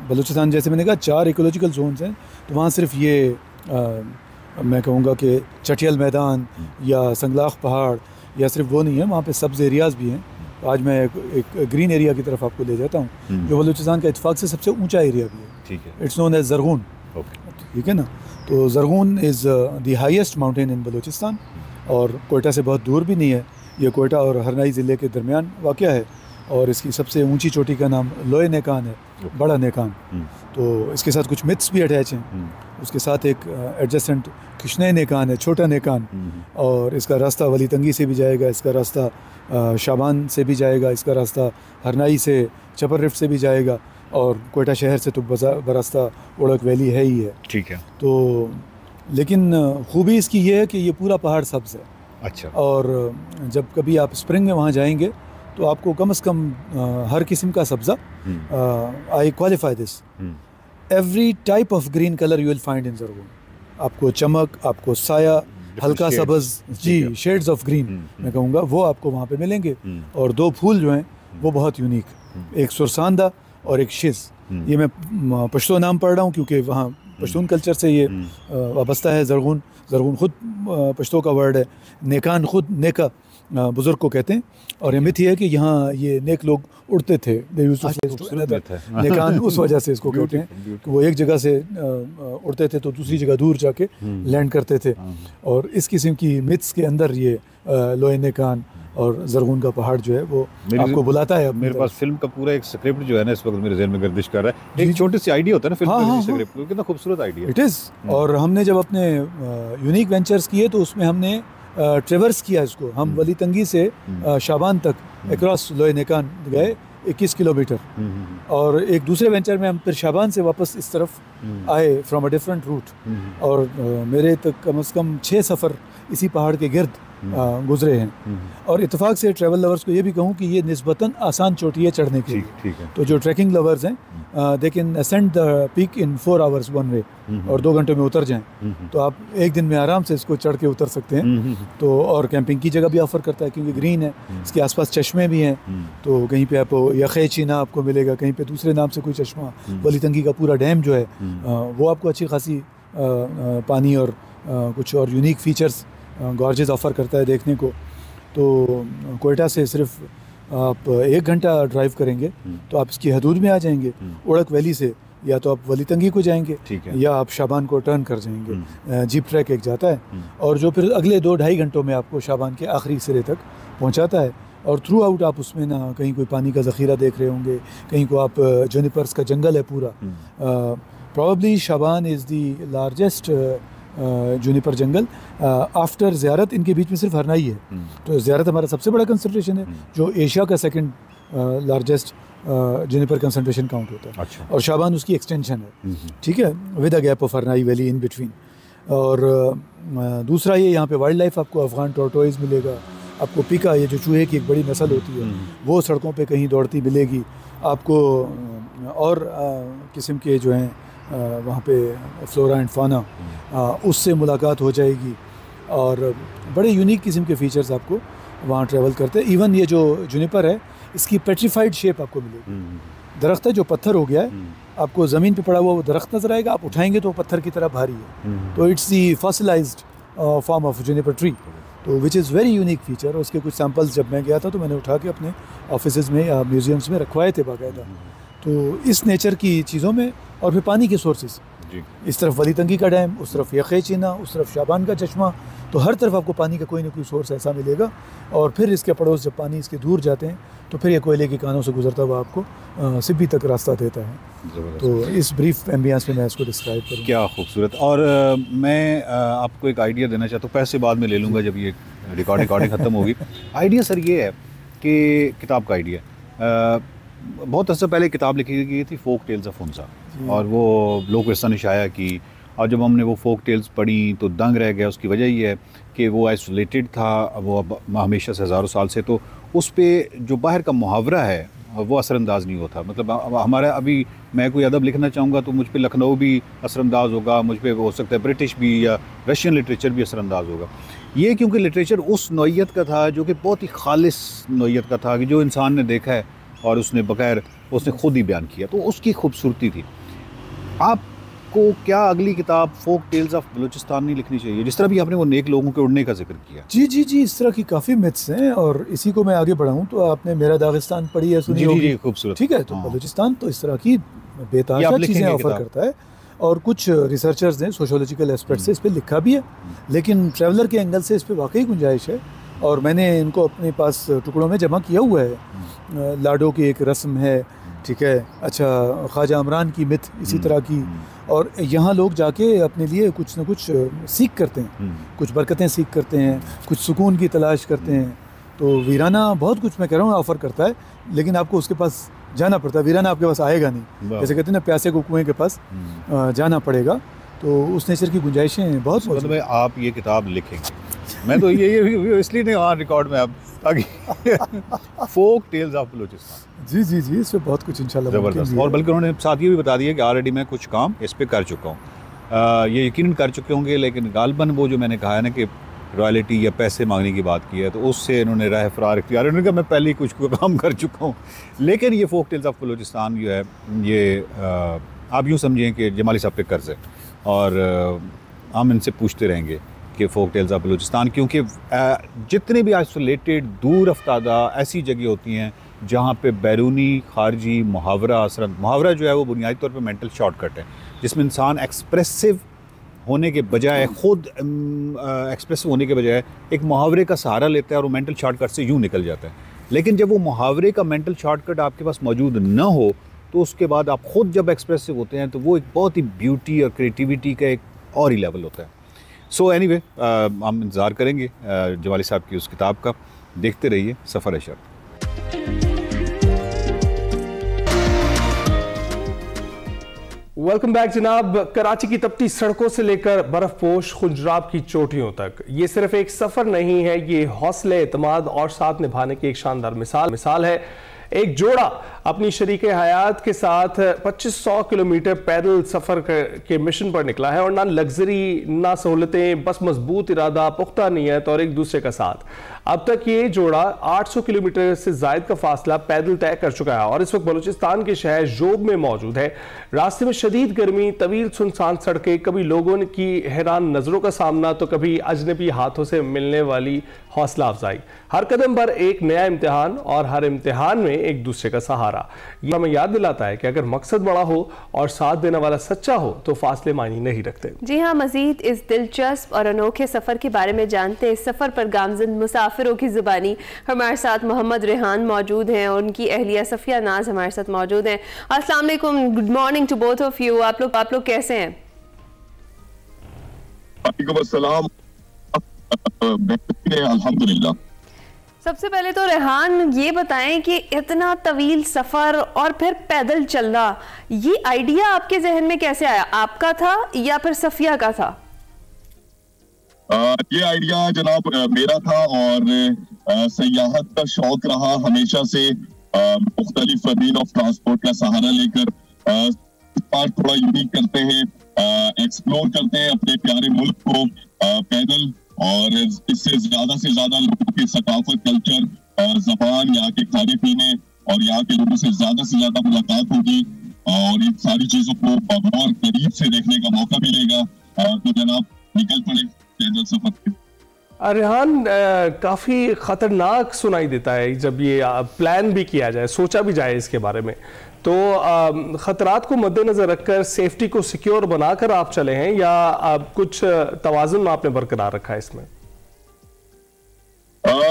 Speaker 9: बलूचिस्तान जैसे मैंने कहा 4 इकोलॉजिकल जोन्स हैं, तो वहाँ सिर्फ ये मैं कहूँगा कि चटियल मैदान या संगलाख पहाड़ या सिर्फ वो नहीं है, वहाँ पे सब्ज़ एरियाज़ भी हैं। तो आज मैं एक ग्रीन एरिया की तरफ आपको ले जाता हूँ जो बलूचिस्तान का इत्तेफाक से सबसे ऊंचा एरिया भी है।
Speaker 8: ठीक है,
Speaker 9: इट्स नोन एज ज़रगून। ठीक है ना। तो Zarghoon is the highest mountain in Balochistan और कोयटा से बहुत दूर भी नहीं है। ये कोयटा और हरनाई ज़िले के दरमियान वाक़या है और इसकी सबसे ऊंची चोटी का नाम लोए नेकान है, बड़ा नेकान। तो इसके साथ कुछ मिथ्स भी अटैच हैं। उसके साथ एक एडजेसेंट किश्ने नेकान है, छोटा नेकान, और इसका रास्ता वली तंगी से भी जाएगा, इसका रास्ता शाबान से भी जाएगा, इसका रास्ता हरनाई से चपर रिफ्ट से भी जाएगा और कोयटा शहर से तो बरास्ता उड़क वैली है ही है।
Speaker 8: ठीक है।
Speaker 9: तो लेकिन खूबी इसकी ये है कि ये पूरा पहाड़ सब्ज़ है।
Speaker 8: अच्छा।
Speaker 9: और जब कभी आप स्प्रिंग में वहाँ जाएंगे तो आपको कम से कम हर किस्म का सब्ज़ा, I qualify this, every type of green colour you will find in Zarghoon. आपको चमक, आपको साया, हल्का सब्ज़, जी शेड्स ऑफ ग्रीन मैं कहूँगा, वो आपको वहाँ पे मिलेंगे। और 2 फूल जो हैं वो बहुत यूनिक, एक सुरसांदा और एक शिज़। ये मैं पश्तो नाम पढ़ रहा हूँ क्योंकि वहाँ पश्तून कल्चर से ये वाबस्ता है। ज़रगून ख़ुद पश्तो का वर्ड है। नेकान ख़ुद नेका बुज़ुर्ग को कहते हैं और ये मिथ है कि यहाँ ये नेक लोग उड़ते थे। नेकान उस वजह से इसको कहते हैं कि वो एक जगह से उड़ते थे तो दूसरी जगह दूर जाके लैंड करते थे। और इस किस्म की मिथ्स के अंदर ये लोए नेकान और ज़रगून का पहाड़ जो है वो आपको बुलाता है।
Speaker 8: मेरे पास फिल्म का पूरा एक स्क्रिप्ट जो है ना इस वक्त मेरे ज़हन में गर्दिश कर रहा है। एक छोटी सी आइडिया होता है ना फिल्म का स्क्रिप्ट, कितना खूबसूरत आइडिया
Speaker 9: इट इज़। और हमने जब अपने यूनिक वेंचर्स किए तो उसमें हमने ट्रेवर्स किया इसको। हम वली तंगी से शाबान तक अक्रॉस लोए नेकान गए 21 किलोमीटर, और एक दूसरे वेंचर में हम फिर शाबान से वापस इस तरफ आए फ्रॉम अ डिफरेंट रूट। और मेरे तक कम से कम 6 सफ़र इसी पहाड़ के गिर्द गुजरे हैं। और इत्तेफाक से ट्रैवल लवर्स को ये भी कहूँ कि ये निस्बतन आसान चोटी है चढ़ने के लिए। तो जो ट्रैकिंग लवर्स हैं they can ascend the peak in 4 hours one way, और 2 घंटे में उतर जाएं। तो आप एक दिन में आराम से इसको चढ़ के उतर सकते हैं। तो और कैंपिंग की जगह भी ऑफ़र करता है क्योंकि ग्रीन है, इसके आसपास चश्मे भी हैं। तो कहीं पे आपको यखे चीना आपको मिलेगा, कहीं पे दूसरे नाम से कोई चश्मा, वली तंगी का पूरा डैम जो है वो आपको अच्छी खासी पानी और कुछ और यूनिक फीचर्स गॉर्जेस ऑफ़र करता है देखने को। तो कोयटा से सिर्फ आप 1 घंटा ड्राइव करेंगे तो आप इसकी हदूद में आ जाएंगे। उड़क वैली से या तो आप वली तंगी को जाएंगे या आप शाबान को टर्न कर जाएंगे। जीप ट्रैक एक जाता है और जो फिर अगले 2-2.5 घंटों में आपको शाबान के आखिरी सिरे तक पहुंचाता है। और थ्रू आउट आप उसमें ना कहीं कोई पानी का ज़ख़ीरा देख रहे होंगे, कहीं को आप जुनिपर्स का जंगल है पूरा। Probably Shaban is the largest Juniper jungle after ज़ियारत। इनके बीच में सिर्फ हरनाई है। तो ज़ियारत हमारा सबसे बड़ा कंसंट्रेशन है जो एशिया का 2nd largest Juniper concentration count होता है। अच्छा। और शाबान उसकी एक्सटेंशन है। ठीक है, with a gap of Harnai valley in between. और दूसरा ये यहाँ पे वाइल्ड लाइफ आपको अफ़गान टॉर्टोइज़ मिलेगा, आपको पिका, ये जो चूहे की एक बड़ी नस्ल होती है वो सड़कों पे कहीं दौड़ती मिलेगी आपको। और किस्म के जो हैं वहाँ पे फ्लोरा एंड फाना, उससे मुलाकात हो जाएगी। और बड़े यूनिक किस्म के फीचर्स आपको वहाँ ट्रैवल करते हैं। इवन ये जो जुनिपर है इसकी पेट्रीफाइड शेप आपको मिलेगी। दरख्त है जो पत्थर हो गया है, आपको ज़मीन पे पड़ा हुआ वो दरख्त नज़र आएगा, आप उठाएंगे तो पत्थर की तरह भारी है। तो it's the fossilized form of juniper tree, तो which is very unique feature. उसके कुछ सैम्पल्स जब मैं गया था तो मैंने उठा के अपने ऑफिस में या म्यूज़ियम्स में रखवाए थे बाकायदा। तो इस नेचर की चीज़ों में और फिर पानी के सोर्सेज, इस तरफ वली तंगी का डैम, उस तरफ यखे चीना, उस तरफ शाबान का चश्मा, तो हर तरफ आपको पानी का कोई ना कोई सोर्स ऐसा मिलेगा। और फिर इसके पड़ोस जब पानी इसके दूर जाते हैं तो फिर ये कोयले की कानों से गुजरता हुआ आपको सिब्बी तक रास्ता देता है। तो इस ब्रीफ एम्बियंस में मैं इसको डिस्क्राइब करूँ।
Speaker 8: क्या खूबसूरत। और मैं आपको एक आइडिया देना चाहता हूँ, पैसे बाद में ले लूँगा जब ये रिकॉर्डिंग ख़त्म होगी। आइडिया सर ये है कि किताब का आइडिया, बहुत अर्सा पहले किताब लिखी गई थी फोक टेल्स ऑफ हुंजा, और वो लोकविरसा ने शाया की, और जब हमने वो फोक टेल्स पढ़ी तो दंग रह गया। उसकी वजह ये है कि वो आइसोलेटेड था, वो अब हमेशा से हज़ारों साल से, तो उस पर जो बाहर का मुहावरा है वो असरअंदाज नहीं होता। मतलब हमारा अभी मैं कोई अदब लिखना चाहूँगा तो मुझ पे लखनऊ भी असरअंदाज होगा, मुझ पे हो सकता है ब्रिटिश भी या रशियन लिटरेचर भी असरअंदाज होगा। ये क्योंकि लिटरेचर उस नौइयत का था जो कि बहुत ही खालिस नौइयत का था, कि जो इंसान ने देखा है और उसने बगैर उसने खुद ही बयान किया, तो उसकी खूबसूरती थी। आपको क्या अगली किताब फोक टेल्स ऑफ बलूचिस्तान नहीं लिखनी चाहिए, जिस तरह भी आपने वो नेक लोगों के उड़ने का जिक्र किया?
Speaker 9: जी, इस तरह की काफ़ी मिथ्स हैं, और इसी को मैं आगे बढ़ाऊँ तो आपने मेरा दागिस्तान पढ़ी है, सुनी होगी?
Speaker 8: जी, खूबसूरत।
Speaker 9: ठीक है, तो बलूचिस्तान तो इस तरह की बेताशा चीज़ें ऑफर करता है, और कुछ रिसर्चर्स ने सोशोलॉजिकल एस्पेक्ट से इस पर लिखा भी है, लेकिन ट्रैवलर के एंगल से इस पर वाकई गुंजाइश है, और मैंने इनको अपने पास टुकड़ों में जमा किया हुआ है। लाडो की एक रस्म है, ठीक है, अच्छा, ख्वाजा अमरान की मिथ इसी तरह की, और यहाँ लोग जाके अपने लिए कुछ ना कुछ सीख करते हैं, कुछ बरकतें सीख करते हैं, कुछ सुकून की तलाश करते हैं। तो वीराना बहुत कुछ मैं कह रहा हूँ ऑफ़र करता है, लेकिन आपको उसके पास जाना पड़ता है। वीराना आपके पास आएगा नहीं, जैसे कहते हैं ना, प्यासे को कुएं के पास जाना पड़ेगा। तो उस नेचर की गुंजाइशें बहुत।
Speaker 8: मतलब आप ये किताब लिखेंगे? मैं तो ये इसलिए नहीं ऑन रिकॉर्ड में अब फोक टेल्स ऑफ बलूचिस्तान।
Speaker 9: जी, इस पे बहुत कुछ इंशाल्लाह
Speaker 8: ज़बरदस्त। और बल्कि उन्होंने साथ ये भी बता दिया कि ऑलरेडी मैं कुछ काम इस पे कर चुका हूँ। ये यकीनन कर चुके होंगे, लेकिन गालबन वो जो मैंने कहा है ना कि रॉयल्टी या पैसे मांगने की बात की है, तो उससे इन्होंने राह फरार इख्तियार, उन्होंने कहा मैं पहले ही कुछ काम कर चुका हूँ। लेकिन ये फोक टेल्स ऑफ बलूचिस्तान जो है, ये आप यूँ समझें कि जमाली साहब पे कर्ज है, और हम इनसे पूछते रहेंगे कि फोक टेल्स ऑफ बलूचिस्तान, क्योंकि जितने भी आइसोलेटेड दूर अफ्तादा ऐसी जगह होती हैं जहाँ पे बैरूनी खारजी मुहावरा जो है वो बुनियादी तौर पे मेंटल शॉर्टकट है, जिसमें इंसान एक्सप्रेसिव होने के बजाय, खुद एक्सप्रेसिव होने के बजाय एक मुहावरे का सहारा लेता है और वो मेंटल शॉर्टकट से यूँ निकल जाता है। लेकिन जब वो मुहावरे का मेंटल शॉर्टकट आपके पास मौजूद न हो, तो उसके बाद आप खुद जब एक्सप्रेसिव होते हैं तो वो एक बहुत ही ब्यूटी और क्रिएटिविटी का एक और ही लेवल होता है। सो एनीवे, हम इंतज़ार करेंगे जवाली साहब की उस किताब का। देखते रहिए सफ़र शर्त।
Speaker 2: वेलकम बैक जनाब। कराची की तपती सड़कों से लेकर बर्फपोश खुंजराब की चोटियों तक, ये सिर्फ एक सफर नहीं है, ये हौसले, एतमाद और साथ निभाने की एक शानदार मिसाल है। एक जोड़ा अपनी शरीके हयात के साथ 2500 किलोमीटर पैदल सफ़र के मिशन पर निकला है, और ना लग्जरी ना सहूलतें, बस मजबूत इरादा, पुख्ता नीयत और एक दूसरे का साथ। अब तक ये जोड़ा 800 किलोमीटर से ज़ायद का फासला पैदल तय कर चुका है, और इस वक्त बलूचिस्तान के शहर जोब में मौजूद है। रास्ते में शदीद गर्मी, तवील सुनसान सड़कें, कभी लोगों की हैरान नज़रों का सामना तो कभी अजनबी हाथों से मिलने वाली हौसला अफजाई। हर कदम पर एक नया इम्तिहान, और हर इम्तिहान में एक दूसरे का सहारा। ये हमें याद दिलाता है कि अगर मकसद बड़ा हो और साथ देने वाला सच्चा हो तो फासले मायने नहीं रखते।
Speaker 1: जी हाँ, मजीद इस दिलचस्प और अनोखे सफ़र के बारे में जानते हैं। इस सफ़र पर गामज़न मुसाफिरों की ज़ुबानी हमारे साथ मोहम्मद रेहान मौजूद हैं, और उनकी अहलिया सफ़िया नाज हमारे साथ मौजूद हैं। अस्सलाम वालेकुम, good morning to both of you. आप लोग कैसे हैं?
Speaker 10: वालेकुम अस्सलाम, अल्हम्दुलिल्लाह।
Speaker 1: सबसे पहले तो रेहान ये बताएं कि इतना तवील सफ़र और फिर पैदल चलना, ये आइडिया आपके जहन में कैसे आया? आपका था या फिर सफिया का था?
Speaker 10: ये आइडिया जनाब मेरा था, और सयाहत का शौक रहा हमेशा से। मुख्तलिफ मीन ऑफ ट्रांसपोर्ट का सहारा लेकर पार्ट थोड़ा यूनिक करते हैं, एक्सप्लोर करते हैं अपने प्यारे मुल्क को पैदल, और इससे ज्यादा से ज्यादा लोगों की सकाफत, कल्चर, जबान, यहाँ के खाने पीने और यहाँ के लोगों से ज्यादा मुलाकात होगी, और इन सारी चीजों को और करीब से देखने का मौका मिलेगा। तो जनाब निकल पड़े पैदल सफर पे।
Speaker 2: रेहान, काफ़ी ख़तरनाक सुनाई देता है जब ये प्लान भी किया जाए, सोचा भी जाए इसके बारे में, तो ख़तरात को मद्देनज़र रखकर सेफ्टी को सिक्योर बनाकर आप चले हैं या कुछ तवाज़ुन आपने बरकरार रखा है इसमें?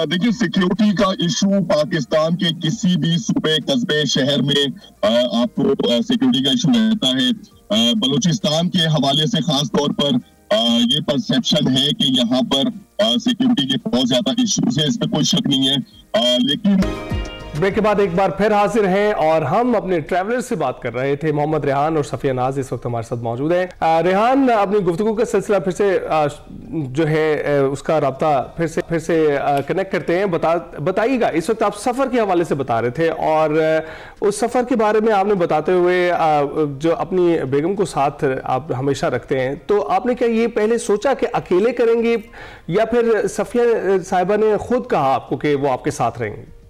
Speaker 10: देखिए, सिक्योरिटी का इशू पाकिस्तान के किसी भी सूबे, कस्बे, शहर में आपको सिक्योरिटी का इशू रहता है। बलूचिस्तान के हवाले से खास तौर पर ये परसेप्शन है कि यहाँ पर सिक्योरिटी के बहुत ज्यादा इश्यूज है, इसमें कोई शक नहीं है। लेकिन
Speaker 2: ब्रेक के बाद एक बार फिर हाजिर हैं और हम अपने ट्रैवलर से बात कर रहे थे। मोहम्मद रेहान और सफिया नाज इस वक्त हमारे साथ मौजूद हैं। रेहान, अपनी गुफ्तगू का सिलसिला फिर से जो है उसका राब्ता फिर से कनेक्ट करते हैं। बताइएगा, इस वक्त आप सफ़र के हवाले से बता रहे थे और उस सफ़र के बारे में आपने बताते हुए जो अपनी बेगम को साथ आप हमेशा रखते हैं, तो आपने क्या ये पहले सोचा कि अकेले करेंगे या फिर सफिया साहिबा ने खुद कहा आपको कि वो आपके साथ रहेंगे?